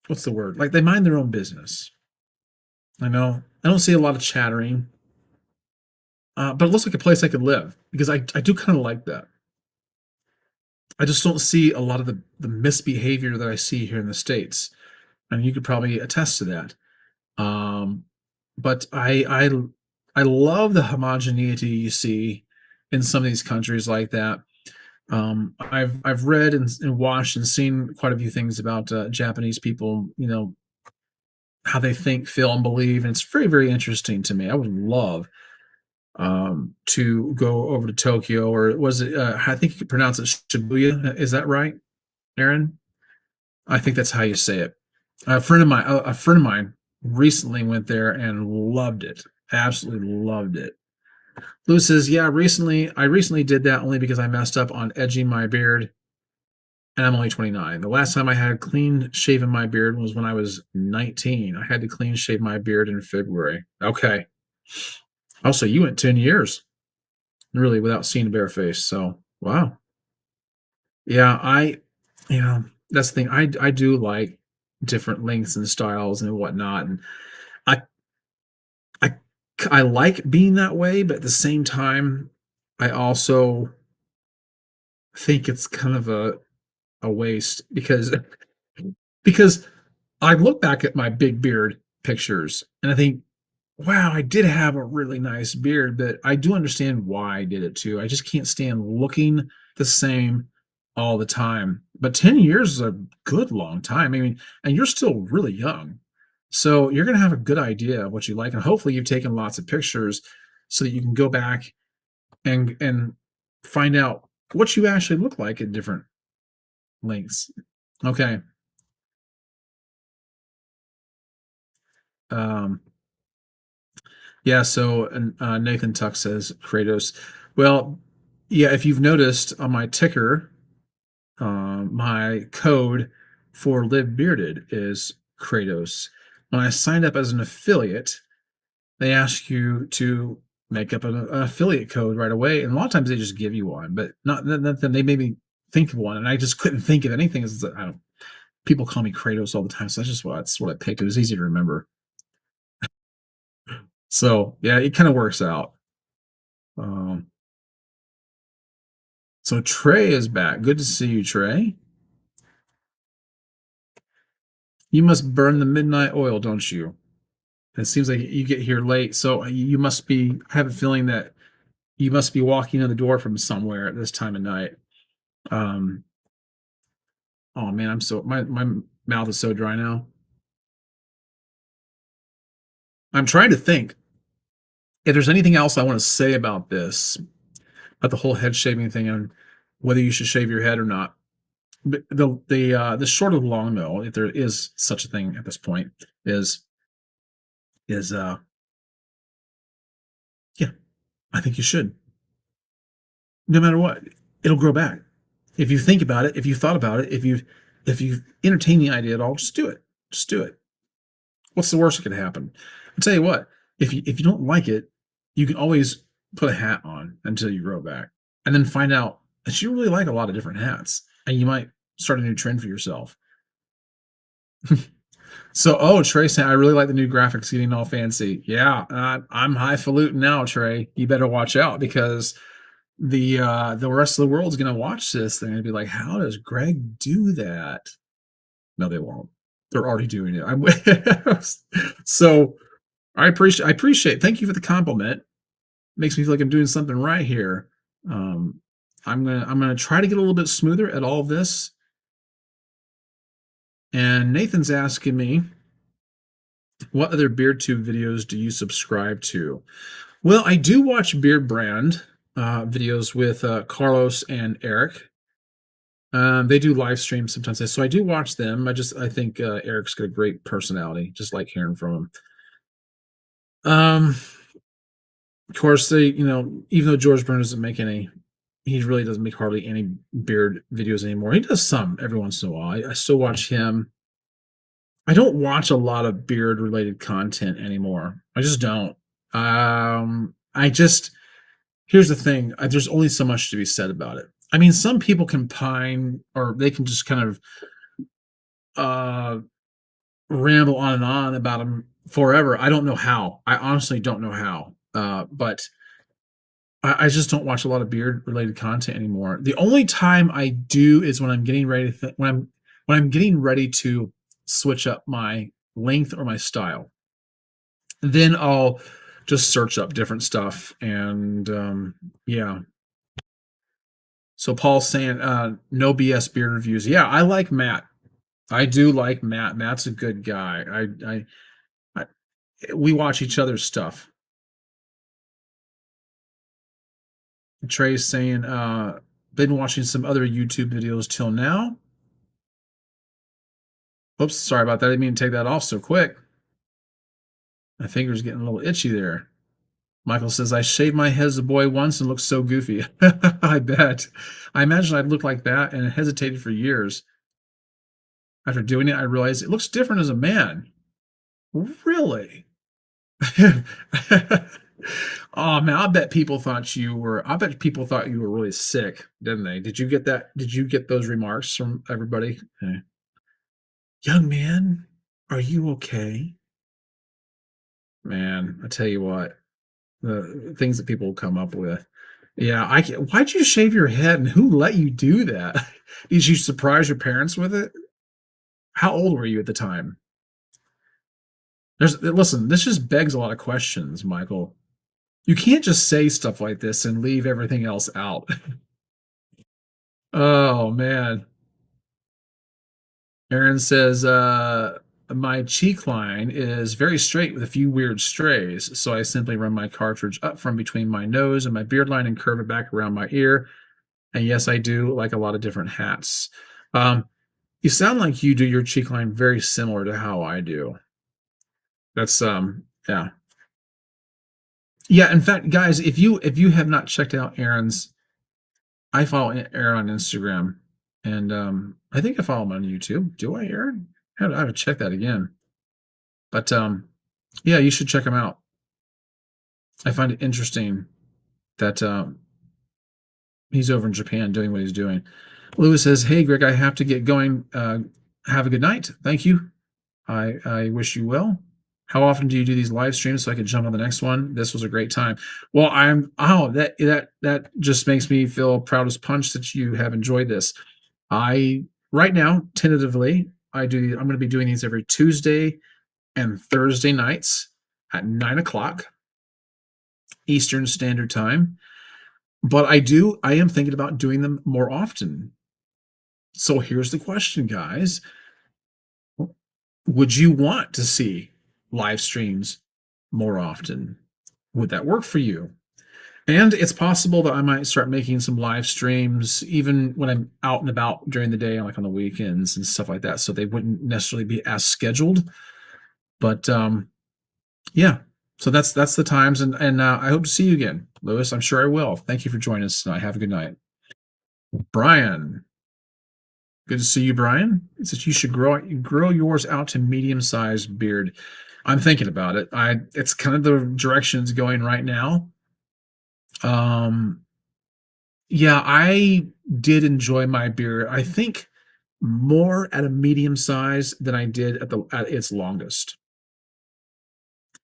What's the word? Like they mind their own business. I know. I don't see a lot of chattering, but it looks like a place I could live because I do kind of like that. I just don't see a lot of the misbehavior that I see here in the States, and you could probably attest to that. Um, but I love the homogeneity you see in some of these countries like that. I've read and watched and seen quite a few things about Japanese people, how they think, feel, and believe, and it's very, very interesting to me. I would love to go over to Tokyo, or was it? I think you could pronounce it Shibuya. Is that right, Aaron? I think that's how you say it. A friend of mine recently went there and loved it. Absolutely loved it. Lou says, "Yeah, I recently did that only because I messed up on edging my beard, and I'm only 29. The last time I had clean shaven my beard was when I was 19. I had to clean shave my beard in February." Okay. Also, you went 10 years really without seeing a bare face. So, wow. Yeah, you know, that's the thing. I do like different lengths and styles and whatnot, and I I I like being that way, but at the same time, I also think it's kind of a waste because I look back at my big beard pictures and I think, wow, I did have a really nice beard, but I do understand why I did it too. I just can't stand looking the same all the time. But 10 years is a good long time. I mean, and you're still really young. So you're going to have a good idea of what you like. And hopefully you've taken lots of pictures so that you can go back and find out what you actually look like at different lengths. Okay. Um, Yeah, so and Nathan Tuck says Kratos. Well, yeah, if you've noticed on my ticker, my code for Live Bearded is Kratos. When I signed up as an affiliate, they ask you to make up an affiliate code right away, and a lot of times they just give you one, but not then they made me think of one, and I just couldn't think of anything. I don't. People call me Kratos all the time, so that's what I picked. It was easy to remember. So yeah, it kind of works out. Um, So Trey is back. Good to see you, Trey. You must burn the midnight oil, don't you? It seems like you get here late, so you must be. I have a feeling that you must be walking in the door from somewhere at this time of night. Um. Oh man, my mouth is so dry now. I'm trying to think if there's anything else I want to say about this, about the whole head shaving thing, and whether you should shave your head or not. But the short of the long though, if there is such a thing at this point, is is yeah, I think you should. No matter what, it'll grow back. If you think about it, if you thought about it, if you entertain the idea at all, just do it. Just do it. What's the worst that could happen? I'll tell you what, if you don't like it, you can always put a hat on until you grow back. And then find out that you really like a lot of different hats. And you might start a new trend for yourself. So, oh, Trey saying, I really like the new graphics getting all fancy. Yeah, I'm highfalutin now, Trey. You better watch out because the rest of the world's gonna watch this thing and be like, "How does Greg do that?" No, they won't. They're already doing it. I'm so I appreciate. Thank you for the compliment. Makes me feel like I'm doing something right here. Um, I'm gonna try to get a little bit smoother at all of this. And Nathan's asking me, what other BeardTube videos do you subscribe to? Well, I do watch Beard Brand videos with Carlos and Eric. They do live streams sometimes, so I do watch them. I think Eric's got a great personality. Just like hearing from him. Of course, even though George Burns doesn't make any, he really doesn't make hardly any beard videos anymore. He does some every once in a while. I still watch him. I don't watch a lot of beard related content anymore. I just don't. I just Here's the thing, there's only so much to be said about it. I mean, some people can pine or they can just kind of uh ramble on and on about them forever. I don't know how. I honestly don't know how. But I just don't watch a lot of beard related content anymore. The only time I do is when I'm getting ready to when I'm getting ready to switch up my length or my style. Then I'll just search up different stuff and yeah. So Paul's saying, no BS beard reviews. Yeah, I like Matt. I do like Matt. Matt's a good guy. I we watch each other's stuff. Trey's saying, been watching some other YouTube videos till now. Oops, sorry about that. I didn't mean to take that off so quick. My finger's getting a little itchy there. Michael says, I shaved my head as a boy once and looked so goofy. I bet. I imagine I'd look like that and hesitated for years. After doing it, I realized it looks different as a man. Really? Oh man, I bet people thought you were really sick, didn't they? Did you get that? Did you get those remarks from everybody? Young man, are you okay? Man, I tell you what, the things that people come up with. Yeah, why'd you shave your head and who let you do that? Did you surprise your parents with it? How old were you at the time? Listen, this just begs a lot of questions, Michael. You can't just say stuff like this and leave everything else out. Oh man. Aaron says, my cheek line is very straight with a few weird strays, so I simply run my cartridge up from between my nose and my beard line and curve it back around my ear. And yes, I do like a lot of different hats. You sound like you do your cheek line very similar to how I do. That's yeah. Yeah, in fact, guys, if you have not checked out Aaron's, I follow Aaron on Instagram, and I think I follow him on YouTube. Do I, Aaron? I have to check that again. But yeah, you should check him out. I find it interesting that he's over in Japan doing what he's doing. Lewis says, "Hey, Greg, I have to get going. Have a good night. Thank you. I wish you well. How often do you do these live streams so I can jump on the next one? This was a great time. Well, that just makes me feel proud as punch that you have enjoyed this. I right now, tentatively, I'm going to be doing these every Tuesday and Thursday nights at 9 o'clock Eastern Standard Time. But I am thinking about doing them more often. So here's the question, guys. Would you want to see live streams more often? Would that work for you? And it's possible that I might start making some live streams even when I'm out and about during the day, like on the weekends and stuff like that. So they wouldn't necessarily be as scheduled. But yeah. So that's the times, and I hope to see you again, Lewis. I'm sure I will. Thank you for joining us tonight. Have a good night. Brian. Good to see you, Brian. It says you should grow yours out to medium-sized beard. I'm thinking about it. It's kind of the direction it's going right now. Yeah, I did enjoy my beard. I think more at a medium size than I did at its longest.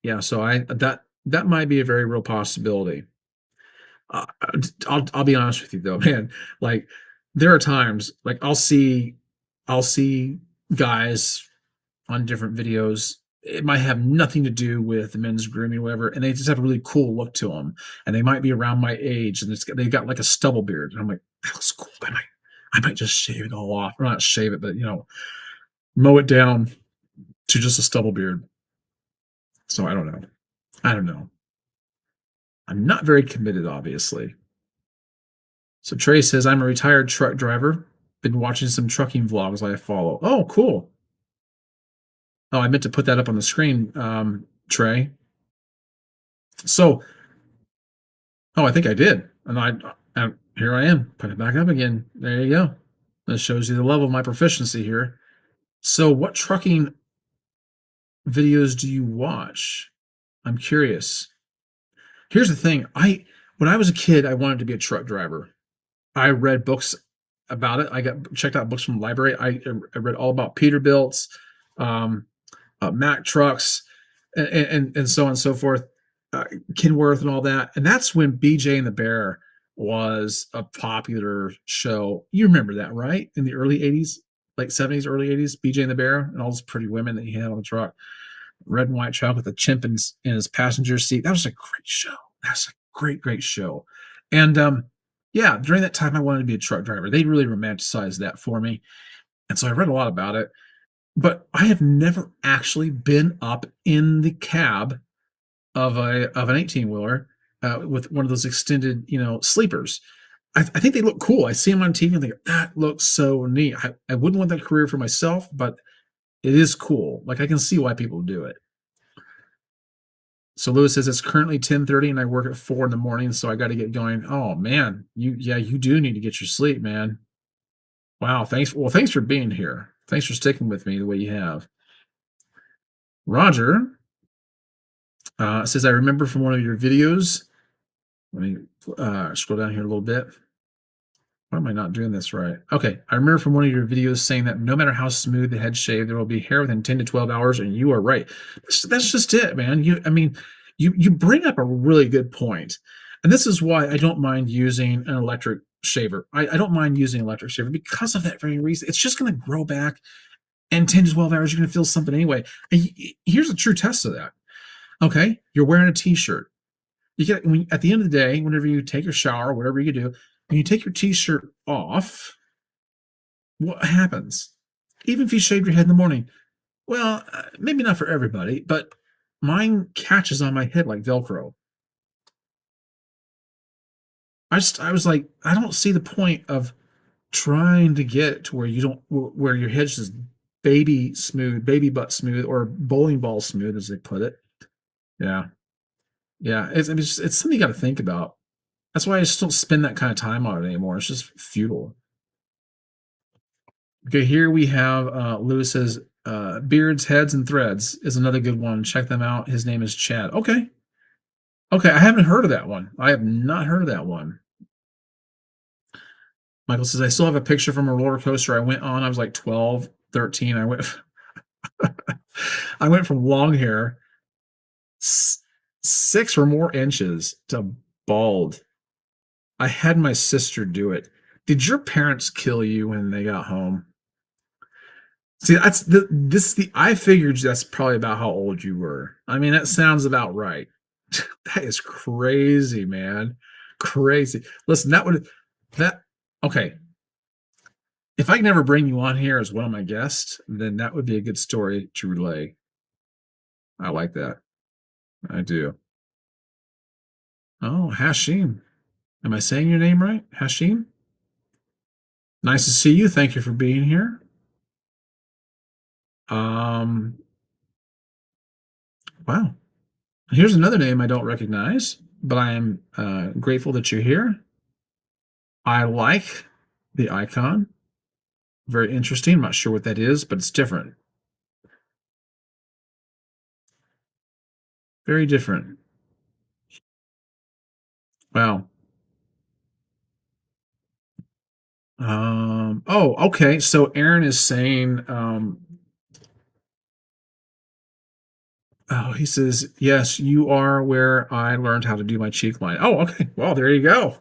Yeah, so that might be a very real possibility. Uh, I'll be honest with you though, man. Like there are times like I'll see guys on different videos. It might have nothing to do with the men's grooming, or whatever, and they just have a really cool look to them, and they might be around my age, and they've got like a stubble beard, and I'm like, that looks cool. I might just shave it all off, or not shave it, but mow it down to just a stubble beard. So I don't know. I don't know. I'm not very committed, obviously. So Trey says, I'm a retired truck driver. Been watching some trucking vlogs I follow. Oh, cool. Oh, I meant to put that up on the screen, Trey. So, oh, I think I did. And here I am. Put it back up again. There you go. That shows you the level of my proficiency here. So, what trucking videos do you watch? I'm curious. Here's the thing. When I was a kid, I wanted to be a truck driver. I read books about it. I checked out books from the library. I read all about Peterbilts, Mack trucks, and so on and so forth, Kenworth and all that. And that's when BJ and the Bear was a popular show. You remember that, right? In the early 80s, late 70s, early 80s, BJ and the Bear and all those pretty women that he had on the truck. Red and white truck with a chimp in his passenger seat. That was a great show. That's a great show. And yeah, during that time, I wanted to be a truck driver. They really romanticized that for me, and so I read a lot about it. But I have never actually been up in the cab of an 18 wheeler with one of those extended, sleepers. I think they look cool. I see them on TV and think that looks so neat. I wouldn't want that career for myself, but it is cool. Like I can see why people do it. So Lewis says it's currently 10:30 and I work at 4 in the morning, so I got to get going. Oh man, you do need to get your sleep, man. Wow, thanks for being here. Thanks for sticking with me the way you have. Roger says I remember from one of your videos. Let me scroll down here a little bit. Why am I not doing this right? Okay, I remember from one of your videos saying that no matter how smooth the head shave, there will be hair within 10 to 12 hours, and you are right. That's just it, man. You bring up a really good point. And this is why I don't mind using an electric shaver. I don't mind using an electric shaver because of that very reason. It's just going to grow back, and 10 to 12 hours, you're going to feel something anyway. And here's a true test of that. Okay, you're wearing a t-shirt. You get at the end of the day, whenever you take a shower, whatever you do, when you take your t-shirt off, what happens? Even if you shave your head in the morning, well, maybe not for everybody, but mine catches on my head like Velcro. I was like, I don't see the point of trying to get to where you don't where your head's just baby smooth, baby butt smooth, or bowling ball smooth, as they put it. Yeah, yeah. It's something you got to think about. That's why I just don't spend that kind of time on it anymore. It's just futile. Okay, here we have Lewis's Beards, Heads, and Threads is another good one. Check them out. His name is Chad. Okay. Okay, I haven't heard of that one. I have not heard of that one. Michael says, I still have a picture from a roller coaster I went on. I was like 12, 13. I went from long hair, 6 or more inches, to bald. I had my sister do it. Did your parents kill you when they got home? See, I figured that's probably about how old you were. I mean, that sounds about right. That is crazy, man. Crazy. Listen, that okay. If I can ever bring you on here as one of my guests, then that would be a good story to relay. I like that. I do. Oh, Hashim. Am I saying your name right? Hashim? Nice to see you. Thank you for being here. Um, wow. Here's another name I don't recognize, but I am grateful that you're here. I like the icon. Very interesting. I'm not sure what that is, but it's different. Very different. Wow. Oh, okay. So Aaron is saying, oh, he says, yes, you are where I learned how to do my cheek line. Oh, okay. Well, there you go.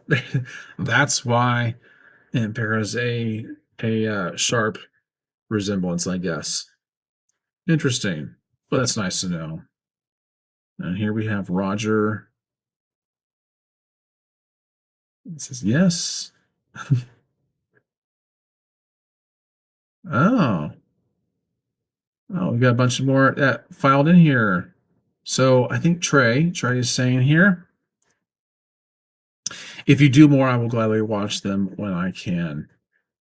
That's why and bears a sharp resemblance, I guess. Interesting. Well, that's nice to know. And here we have Roger. He says, yes. Oh. Oh, we got a bunch more that filed in here. So I think Trey is saying here, if you do more, I will gladly watch them when I can.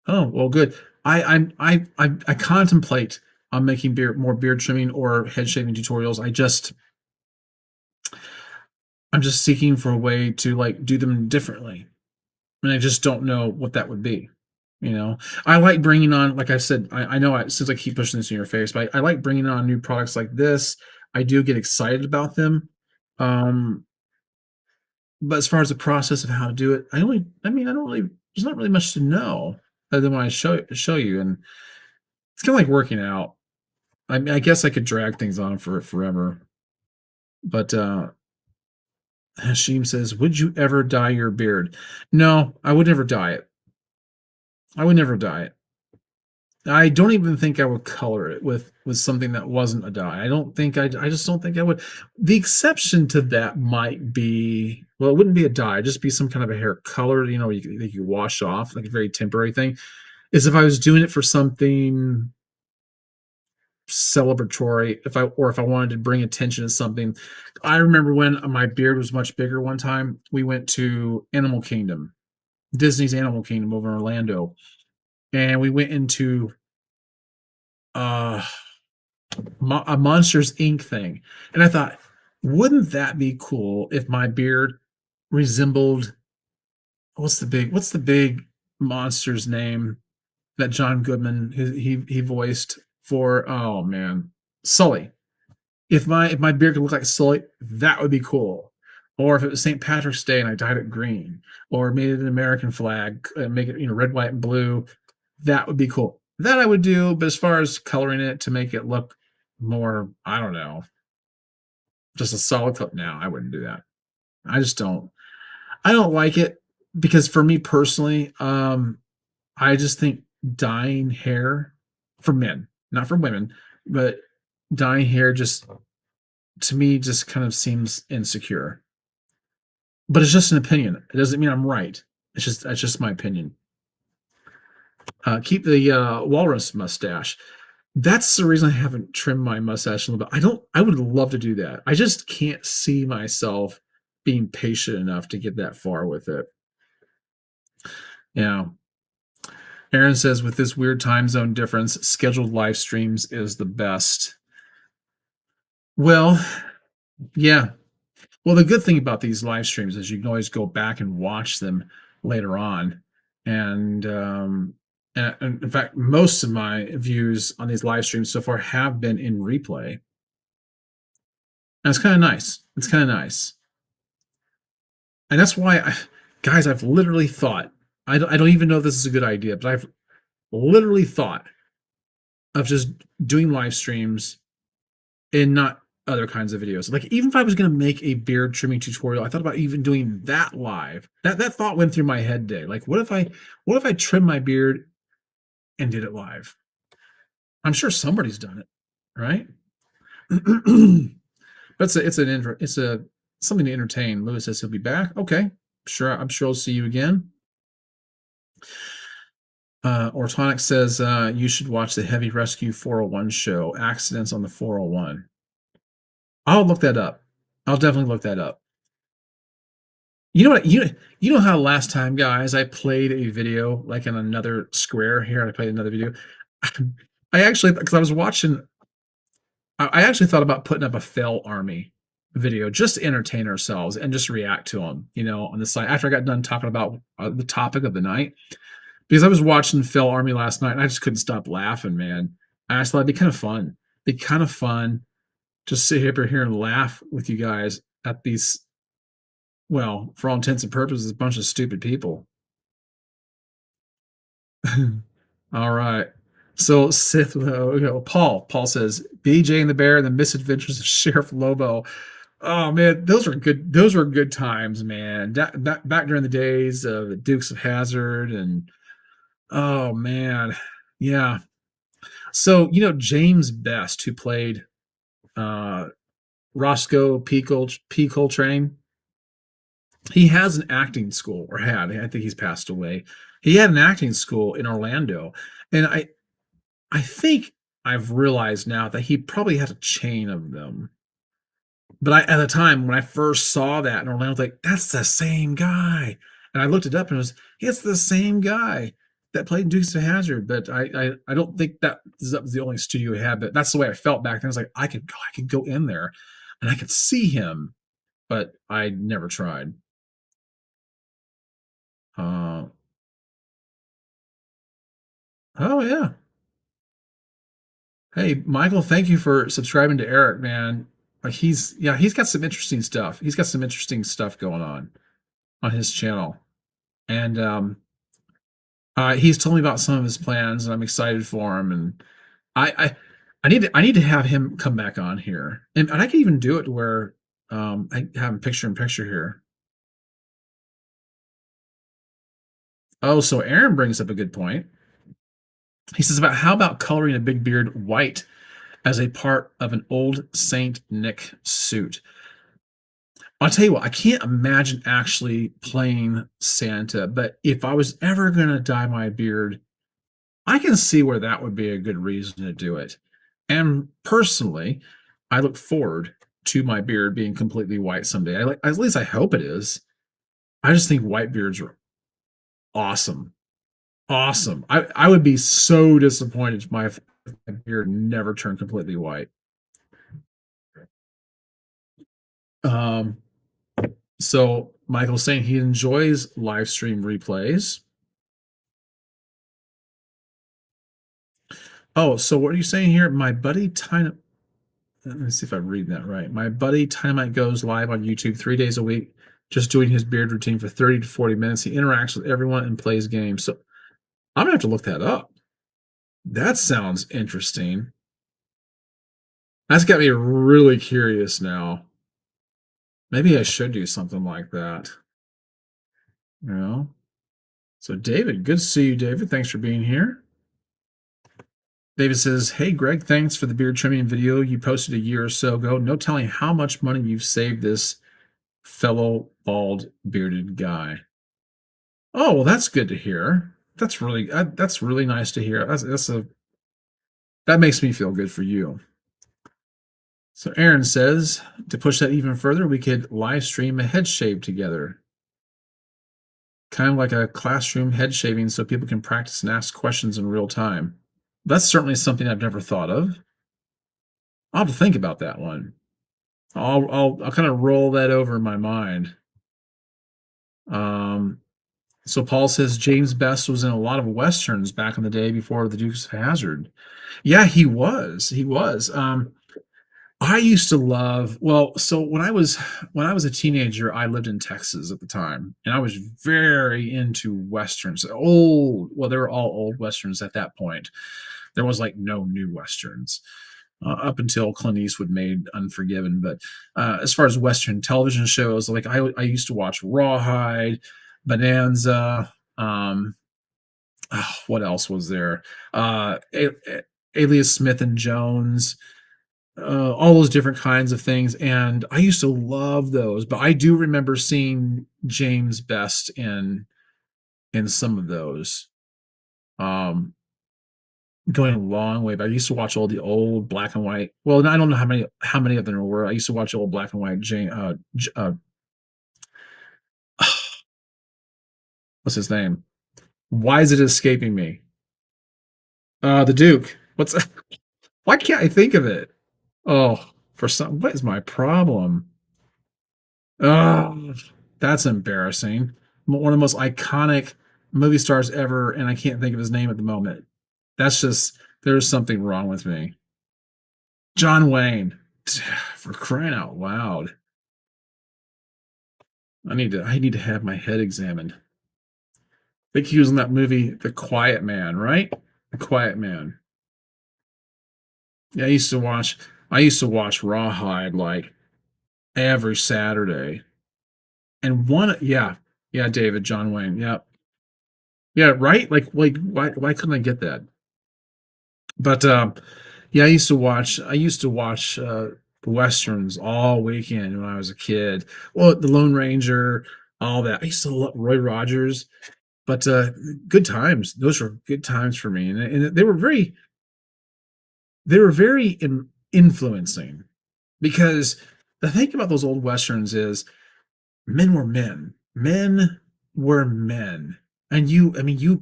Oh, well, good. I contemplate on making more beard trimming or head shaving tutorials. I'm just seeking for a way to like do them differently, and I just don't know what that would be. I like bringing on, like I said, I know it seems like keep pushing this in your face, but I like bringing on new products like this. I do get excited about them. Um, but as far as the process of how to do it, I don't really, there's not really much to know other than when I show you. And it's kind of like working out. I mean, I guess I could drag things on for forever. But Hashim says, would you ever dye your beard? No, I would never dye it. I would never dye it. I don't even think I would color it with something that wasn't a dye. I just don't think I would. The exception to that might be, well, it wouldn't be a dye, it'd just be some kind of a hair color, you wash off, like a very temporary thing. Is if I was doing it for something celebratory, if I wanted to bring attention to something. I remember when my beard was much bigger one time, we went to Animal Kingdom, Disney's Animal Kingdom over in Orlando, and we went into uh a Monsters Inc. thing. And I thought, wouldn't that be cool if my beard resembled what's the big monster's name that John Goodman he voiced for, oh man, Sully. If my beard could look like Sully, that would be cool. Or if it was St. Patrick's Day and I dyed it green, or made it an American flag, make it red, white, and blue, that would be cool. That I would do, but as far as coloring it to make it look more, I don't know, just a solid color. No, I wouldn't do that. I just don't. I don't like it because for me personally, I just think dyeing hair for men, not for women, but dyeing hair just to me just kind of seems insecure. But it's just an opinion. It doesn't mean I'm right. That's just my opinion. Keep the walrus mustache. That's the reason I haven't trimmed my mustache a little bit. I would love to do that. I just can't see myself being patient enough to get that far with it. Yeah. Aaron says, with this weird time zone difference, scheduled live streams is the best. Well, yeah. Well, the good thing about these live streams is you can always go back and watch them later on. And in fact, most of my views on these live streams so far have been in replay. And it's kind of nice. It's kind of nice. And that's why, guys, I've literally thought, I don't even know if this is a good idea, but I've literally thought of just doing live streams and not other kinds of videos. Like, even if I was going to make a beard trimming tutorial, I thought about even doing that live. That thought went through my head today. Like, what if I trim my beard and did it live? I'm sure somebody's done it, right? But it's a something to entertain. Lewis says he'll be back. Okay, sure. I'm sure I'll see you again. Ortonic says you should watch the Heavy Rescue 401 show, Accidents on the 401. I'll look that up. I'll definitely look that up. You know what? You know how last time, guys, I played a video like in another square here. I played another video. I actually, because I was watching, I actually thought about putting up a Fell Army video just to entertain ourselves and just react to them, on the side after I got done talking about the topic of the night. Because I was watching Fell Army last night and I just couldn't stop laughing, man. I just thought it'd be kind of fun. Be kind of fun just sit here and laugh with you guys at these, well, for all intents and purposes, a bunch of stupid people. All right. So Sith, Paul says BJ and the Bear and the Misadventures of Sheriff Lobo. Oh man, those were good. Those were good times, man. Back during the days of the Dukes of Hazzard, and oh man, yeah. So James Best, who played uh, Roscoe P. Coltrane, he has an acting school, or had. I think he's passed away. He had an acting school in Orlando, and I think I've realized now that he probably had a chain of them. But at the time when I first saw that in Orlando, I was like, that's the same guy. And I looked it up and it's the same guy that played Dukes of Hazzard. But I don't think that was the only studio he had. But that's the way I felt back then. I was like, I could go in there and I could see him, but I never tried. Uh, oh yeah. Hey, Michael, thank you for subscribing to Eric, man. Like he's got some interesting stuff. He's got some interesting stuff going on his channel. And he's told me about some of his plans and I'm excited for him. And I need to have him come back on here. And I can even do it where I have him picture in picture here. Oh, so Aaron brings up a good point. He says about how about coloring a big beard white as a part of an old Saint Nick suit? I'll tell you what, I can't imagine actually playing Santa, but if I was ever gonna dye my beard, I can see where that would be a good reason to do it. And personally, I look forward to my beard being completely white someday. At least I hope it is. I just think white beards are awesome. Awesome. I would be so disappointed if my beard never turned completely white. Um, so Michael's saying he enjoys live stream replays. Oh, so what are you saying here? My buddy Tiny, let me see if I'm reading that right. My buddy Dynamite goes live on YouTube 3 days a week, just doing his beard routine for 30 to 40 minutes. He interacts with everyone and plays games. So I'm gonna have to look that up. That sounds interesting. That's got me really curious now. Maybe I should do something like that. You know? So David, good to see you, David. Thanks for being here. David says, "Hey Greg, thanks for the beard trimming video you posted a year or so ago. No telling how much money you've saved this fellow bald bearded guy." Oh, well, that's good to hear. That's really nice to hear. That makes me feel good for you. So Aaron says, to push that even further, we could live stream a head shave together. Kind of like a classroom head shaving so people can practice and ask questions in real time. That's certainly something I've never thought of. I'll have to think about that one. I'll kind of roll that over in my mind. So Paul says James Best was in a lot of westerns back in the day before the Dukes of Hazzard. Yeah, he was. He was. I used to love, well, so when I was a teenager, I lived in Texas at the time, and I was very into westerns. Well, they were all old westerns at that point. There was like no new westerns up until Clint Eastwood made Unforgiven. But as far as western television shows, like I used to watch Rawhide, Bonanza. What else was there? Alias Smith and Jones, all those different kinds of things. And I used to love those, but I do remember seeing James Best in some of those. Going a long way, but I used to watch all the old black and white. Well, I don't know how many of them there were. I used to watch old black and white. What's his name? Why is it escaping me? The Duke. What's why can't I think of it? Oh, what is my problem? Oh, that's embarrassing. One of the most iconic movie stars ever, and I can't think of his name at the moment. That's just there's something wrong with me. John Wayne, for crying out loud. I need to have my head examined. I think he was in that movie, The Quiet Man, right? The Quiet Man. Yeah, I used to watch Rawhide like every Saturday. And yeah, David, John Wayne. Yeah. Yeah, right? Like why couldn't I get that? But yeah, I used to watch westerns all weekend when I was a kid. Well, The Lone Ranger, all that. I used to love Roy Rogers, but good times. Those were good times for me, and they were very influencing because the thing about those old westerns is men were men. Men were men. And you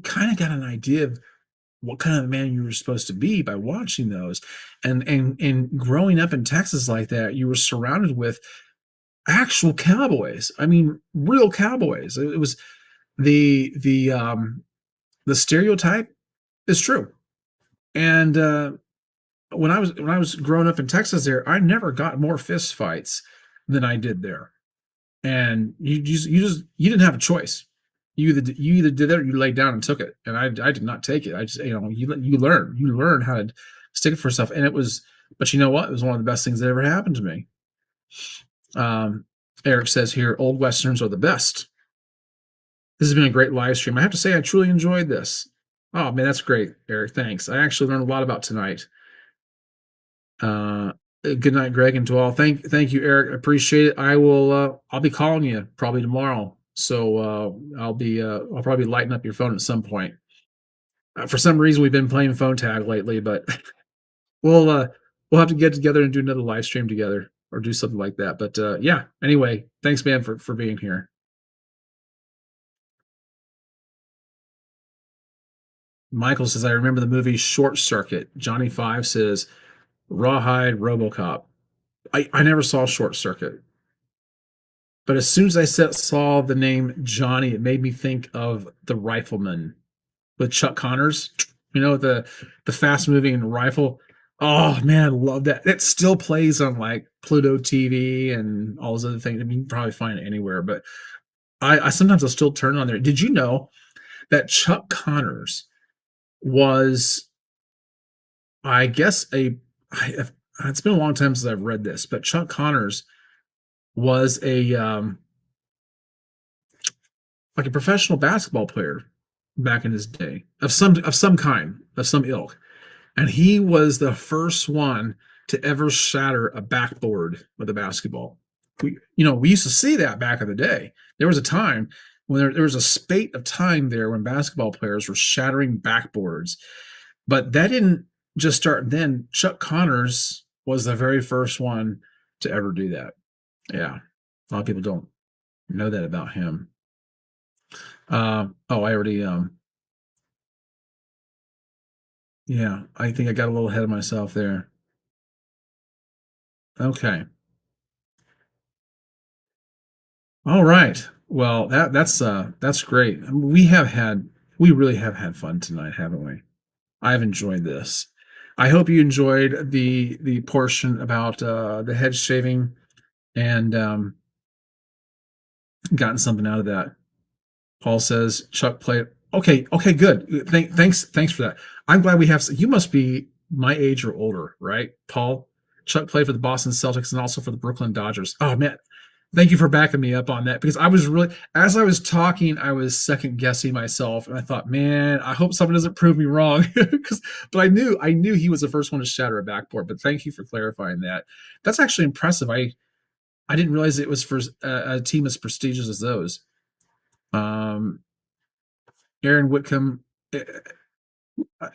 kind of got an idea of what kind of man you were supposed to be by watching those. And growing up in Texas like that, you were surrounded with actual cowboys. I mean, real cowboys. It was the stereotype is true. And when I was growing up in Texas there, I never got more fist fights than I did there. And you didn't have a choice. You either did it or you laid down and took it. And I did not take it. I just you learn how to stick it for yourself. And but you know what? It was one of the best things that ever happened to me. Um, Eric says here, old westerns are the best. This has been a great live stream. I have to say, I truly enjoyed this. Oh man, that's great, Eric. Thanks. I actually learned a lot about tonight. Good night, Greg and to all. Thank you, Eric. I appreciate it. I'll be calling you probably tomorrow. So I'll probably lighten up your phone at some point. For some reason we've been playing phone tag lately, but we'll uh we'll have to get together and do another live stream together or do something like that. But yeah, anyway, thanks man for being here. Michael says, I remember the movie Short Circuit. Johnny Five says, Rawhide Robocop. I never saw Short Circuit, but as soon as saw the name Johnny, it made me think of The Rifleman with Chuck Connors. You know, the fast moving rifle. Oh man, I love that. It still plays on like Pluto TV and all those other things. I mean, you can probably find it anywhere, but I sometimes I'll still turn it on there. Did you know that Chuck Connors was, I guess, it's been a long time since I've read this, but Chuck Connors was a like a professional basketball player back in his day of some kind of some ilk, and he was the first one to ever shatter a backboard with a basketball. We used to see that back in the day. There was a time when there was a spate of time there when basketball players were shattering backboards, but that didn't just start then. Chuck Connors was the very first one to ever do that. Yeah, a lot of people don't know that about him. Oh, I already yeah, I think I got a little ahead of myself there. Okay. All right. Well, that's great. I mean, we really have had fun tonight, haven't we? I've enjoyed this. I hope you enjoyed the portion about the head shaving and gotten something out of that. Paul says Chuck played. Okay, okay, good. Thanks for that. I'm glad we have. You must be my age or older, right, Paul? Chuck played for the Boston Celtics and also for the Brooklyn Dodgers. Oh man, thank you for backing me up on that because I was really, as I was talking, I was second guessing myself, and I thought, man, I hope someone doesn't prove me wrong. But I knew he was the first one to shatter a backboard. But thank you for clarifying that. That's actually impressive. I didn't realize it was for a team as prestigious as those. Um, Aaron Whitcomb, I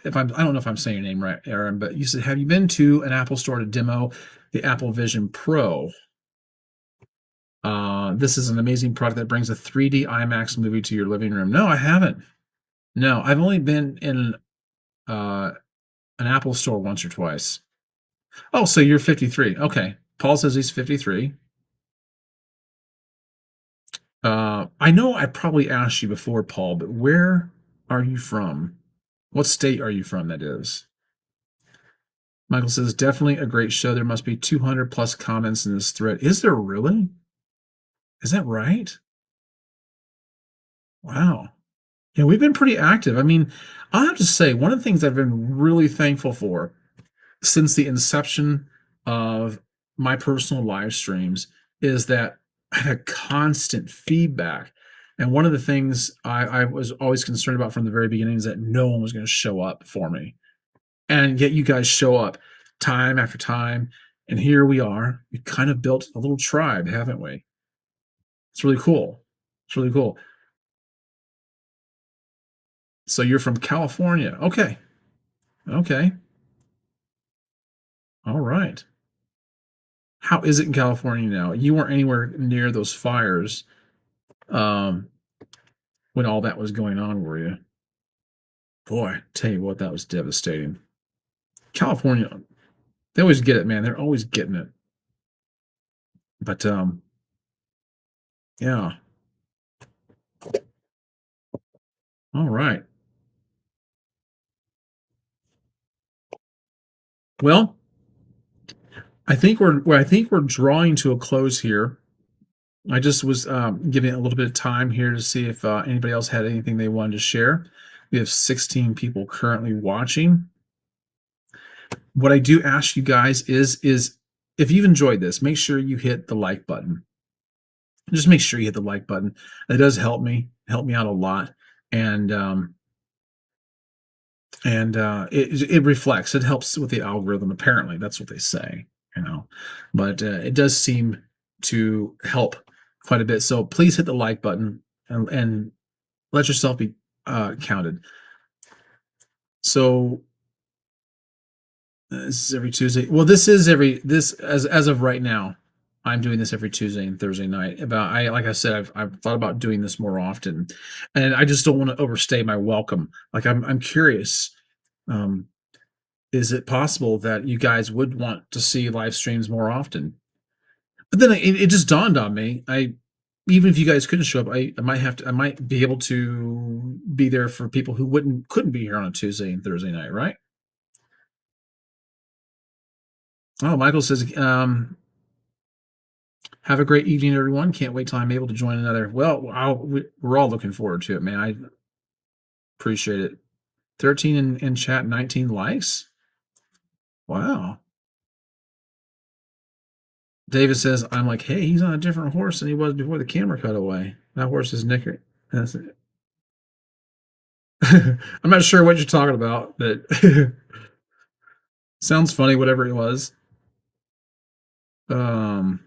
don't know if I'm saying your name right, Aaron, but you said, have you been to an Apple store to demo the Apple Vision Pro? This is an amazing product that brings a 3D IMAX movie to your living room. No, I haven't. No, I've only been in uh, an Apple store once or twice. Oh, so you're 53. Okay. Paul says he's 53. I know I probably asked you before, Paul, but where are you from? What state are you from, that is? Michael says, definitely a great show. There must be 200 plus comments in this thread. Is there really? Is that right? Wow. Yeah, we've been pretty active. I mean, I have to say, one of the things I've been really thankful for since the inception of my personal live streams is that I've had constant feedback. And one of the things I was always concerned about from the very beginning is that no one was going to show up for me. And yet you guys show up time after time. And here we are. We kind of built a little tribe, haven't we? It's really cool. It's really cool. So you're from California. Okay. Okay. All right. How is it in California now? You weren't anywhere near those fires um, when all that was going on, were you? Boy, tell you what, that was devastating. California, they always get it, man. They're always getting it. But yeah. All right. Well, I think we're drawing to a close here. I just was giving it a little bit of time here to see if anybody else had anything they wanted to share. We have 16 people currently watching. What I do ask you guys is if you've enjoyed this, make sure you hit the like button. Just make sure you hit the like button. It does help me out a lot. And and it reflects. It helps with the algorithm. Apparently, that's what they say. You know, but it does seem to help quite a bit. So please hit the like button and let yourself be counted. So this is every Tuesday. Well, this is this as of right now. I'm doing this every Tuesday and Thursday night. About I like I said, I've thought about doing this more often, and I just don't want to overstay my welcome. Like I'm curious. Um, is it possible that you guys would want to see live streams more often? But then it just dawned on me. Even if you guys couldn't show up, I might have to. I might be able to be there for people who couldn't be here on a Tuesday and Thursday night, right? Oh, Michael says, "Have a great evening, everyone. Can't wait till I'm able to join another." Well, we're all looking forward to it, man. I appreciate it. 13 in chat, 19 likes. Wow. David says, "I'm like, hey, he's on a different horse than he was before the camera cut away. That horse is Nicker." That's it. I'm not sure what you're talking about, but sounds funny, whatever it was. Um,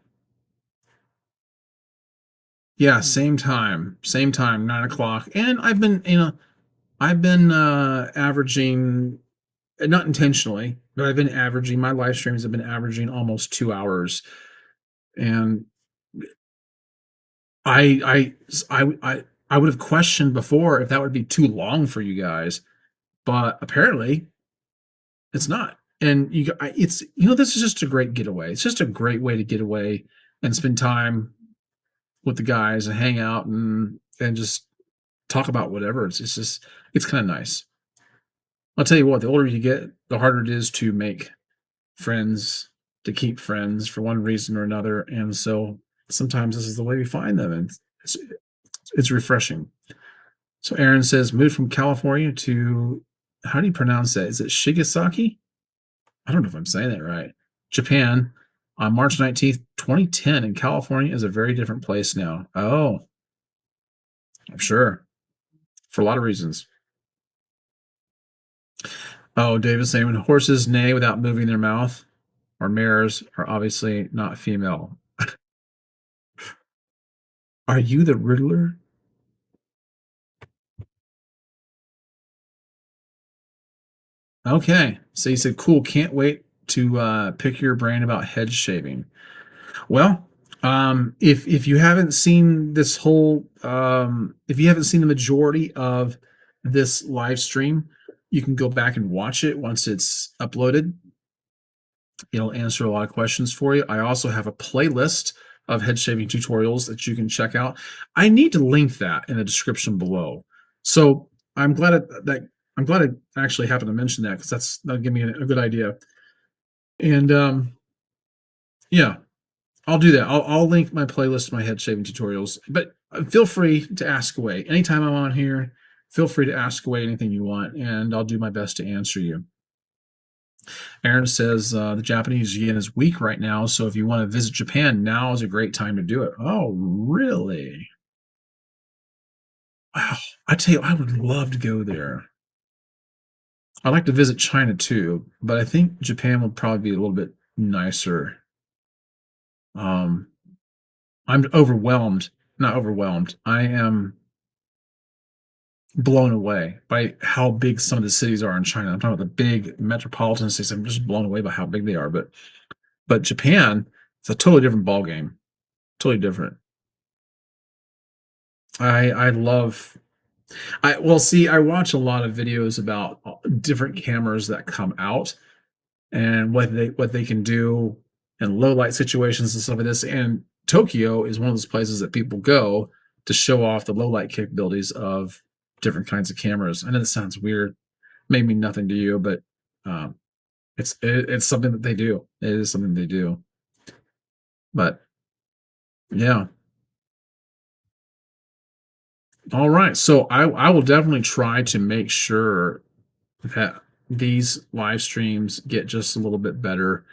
yeah, same time, 9 o'clock. And I've been averaging, not intentionally, but I've been averaging, my live streams have been averaging almost 2 hours. And I, I would have questioned before if that would be too long for you guys, but apparently it's not. And it's, this is just a great getaway. It's just a great way to get away and spend time with the guys and hang out and just talk about whatever. It's just it's kind of nice. I'll tell you what, the older you get, the harder it is to make friends, to keep friends for one reason or another. And so sometimes this is the way we find them, and it's it's refreshing. So Aaron says, moved from California to, how do you pronounce that? Is it Shigasaki? I don't know if I'm saying that right. Japan on March 19th, 2010, and California is a very different place now. Oh, I'm sure. For a lot of reasons. Oh, David's saying when horses neigh without moving their mouth, or mares, are obviously not female. Are you the Riddler? Okay. So you said, cool. Can't wait to pick your brain about head shaving. Well, if you haven't seen this whole, if you haven't seen the majority of this live stream, you can go back and watch it once it's uploaded. It'll answer a lot of questions for you. I also have a playlist of head shaving tutorials that you can check out. I need to link that in the description below. So I'm glad I'm glad I actually happened to mention that, because that'll give me a good idea. And yeah, I'll do that. I'll link my playlist to my head shaving tutorials. But feel free to ask away anytime I'm on here. Feel free to ask away anything you want, and I'll do my best to answer you. Aaron says the Japanese yen is weak right now, so if you want to visit Japan, now is a great time to do it. Oh, really? Wow. I tell you, I would love to go there. I'd like to visit China too, but I think Japan will probably be a little bit nicer. Um, I'm overwhelmed. Not overwhelmed. I am blown away by how big some of the cities are in China. I'm talking about the big metropolitan cities. I'm just blown away by how big they are. But Japan, it's a totally different ball game. Totally different. I love I well see I watch a lot of videos about different cameras that come out and what they can do in low light situations and stuff like this. And Tokyo is one of those places that people go to show off the low light capabilities of different kinds of cameras. I know this sounds weird, may mean nothing to you, but um, it's something that they do. It is something they do. But yeah. All right. So I will definitely try to make sure that these live streams get just a little bit better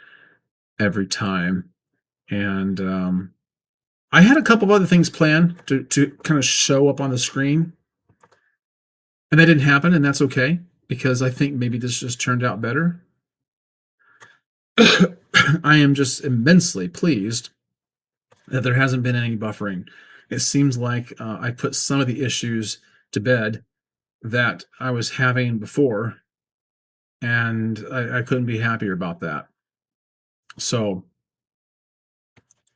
every time. And I had a couple of other things planned to kind of show up on the screen, and that didn't happen, and that's okay. because I think maybe this just turned out better. I am just immensely pleased that there hasn't been any buffering. It seems like I put some of the issues to bed that I was having before, and I couldn't be happier about that. So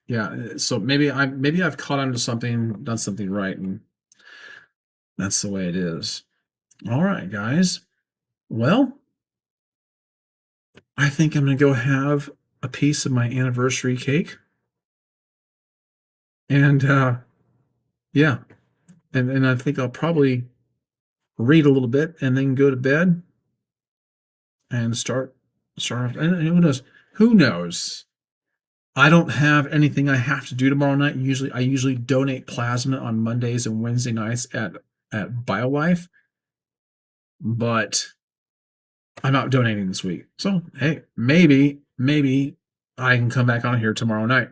yeah, so maybe I've caught on to something, done something right, and that's the way it is. All right, guys. Well, I think I'm gonna go have a piece of my anniversary cake, and yeah, and I think I'll probably read a little bit and then go to bed and start. And who knows? Who knows? I don't have anything I have to do tomorrow night. I usually donate plasma on Mondays and Wednesday nights at BioLife, but I'm not donating this week. So hey, maybe I can come back on here tomorrow night.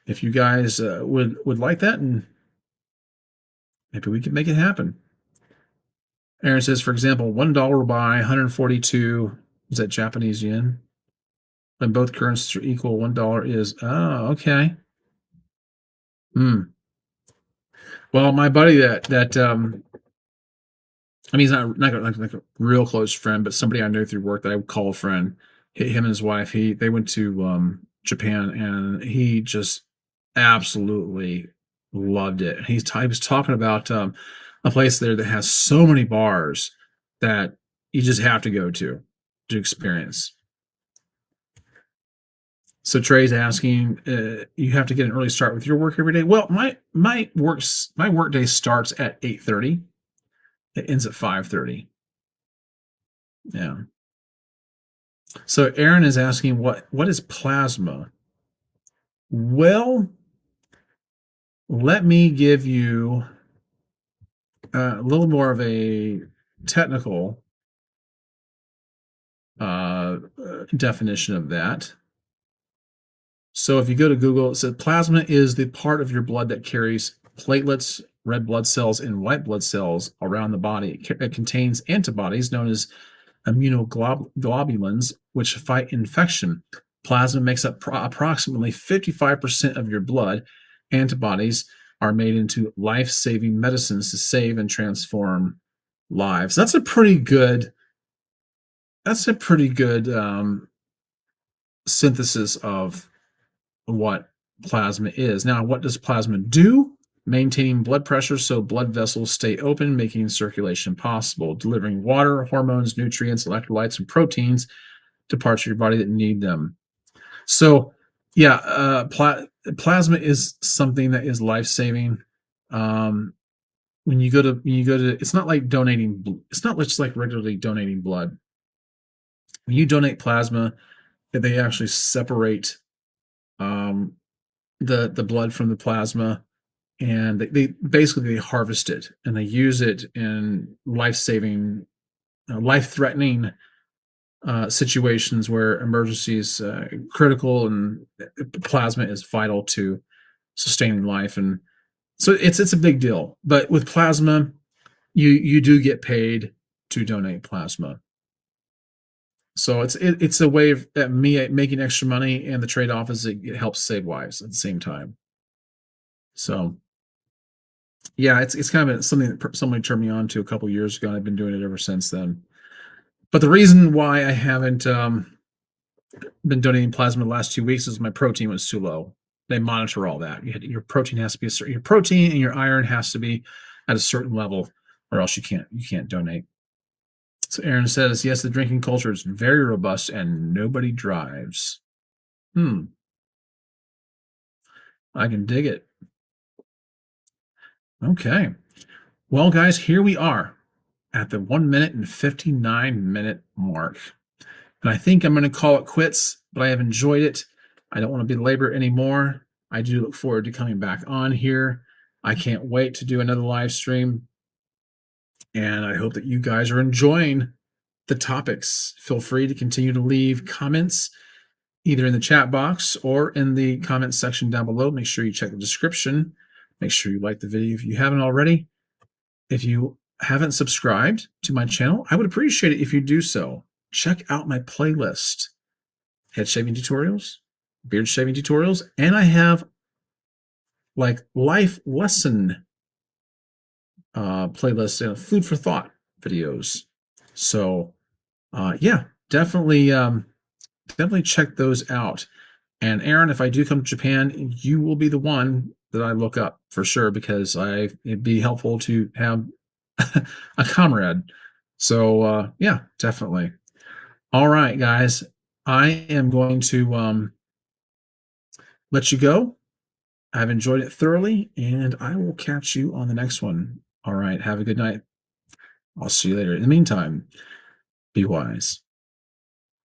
If you guys would like that, and maybe we can make it happen. Aaron says, for example, $1 will buy 142. Is that Japanese yen? When both currencies are equal, $1 is okay. Well, my buddy that I mean, he's not like a real close friend, but somebody I know through work that I would call a friend. Him and his wife, they went to Japan, and he just absolutely loved it. He was talking about a place there that has so many bars that you just have to go to experience. So Trey's asking, you have to get an early start with your work every day. Well, my work day starts at 8:30. It ends at 5:30. Yeah. So Aaron is asking, what is plasma? Well, let me give you a little more of a technical definition of that. So if you go to Google, it says plasma is the part of your blood that carries platelets, red blood cells, and white blood cells around the body. It contains antibodies known as immunoglobulins, which fight infection. Plasma makes up approximately 55% of your blood. Antibodies are made into life-saving medicines to save and transform lives. That's a pretty good synthesis of what plasma is. Now, what does plasma do? Maintaining blood pressure so blood vessels stay open, making circulation possible, delivering water, hormones, nutrients, electrolytes, and proteins to parts of your body that need them. So, yeah, plasma is something that is life-saving. When you go to, it's not like donating. It's not just like regularly donating blood. When you donate plasma, they actually separate the blood from the plasma, and they basically harvest it and they use it in life-saving, life-threatening situations where emergencies critical, and plasma is vital to sustaining life. And so it's a big deal. But with plasma, you do get paid to donate plasma. So it's a way of me making extra money, and the trade-off is it helps save lives at the same time. So yeah, it's kind of something that somebody turned me on to a couple years ago, and I've been doing it ever since then. But the reason why I haven't been donating plasma the last 2 weeks is my protein was too low. They monitor all that. Your protein has to be your protein and your iron has to be at a certain level, or else you can't donate. So Aaron says, yes, the drinking culture is very robust and nobody drives. I can dig it. Okay. Well, guys, here we are at the 1 minute and 59-minute mark. And I think I'm going to call it quits, but I have enjoyed it. I don't want to belabor it anymore. I do look forward to coming back on here. I can't wait to do another live stream. And I hope that you guys are enjoying the topics. Feel free to continue to leave comments either in the chat box or in the comment section down below. Make sure you check the description. Make sure you like the video if you haven't already. If you haven't subscribed to my channel, I would appreciate it if you do so. Check out my playlist. Head shaving tutorials, beard shaving tutorials, and I have like life lesson playlists and food for thought videos. So yeah, definitely check those out. And Aaron, if I do come to Japan, you will be the one that I look up for sure because it'd be helpful to have a comrade. So yeah, definitely. All right, guys. I am going to let you go. I've enjoyed it thoroughly, and I will catch you on the next one. All right, have a good night. I'll see you later. In the meantime, be wise.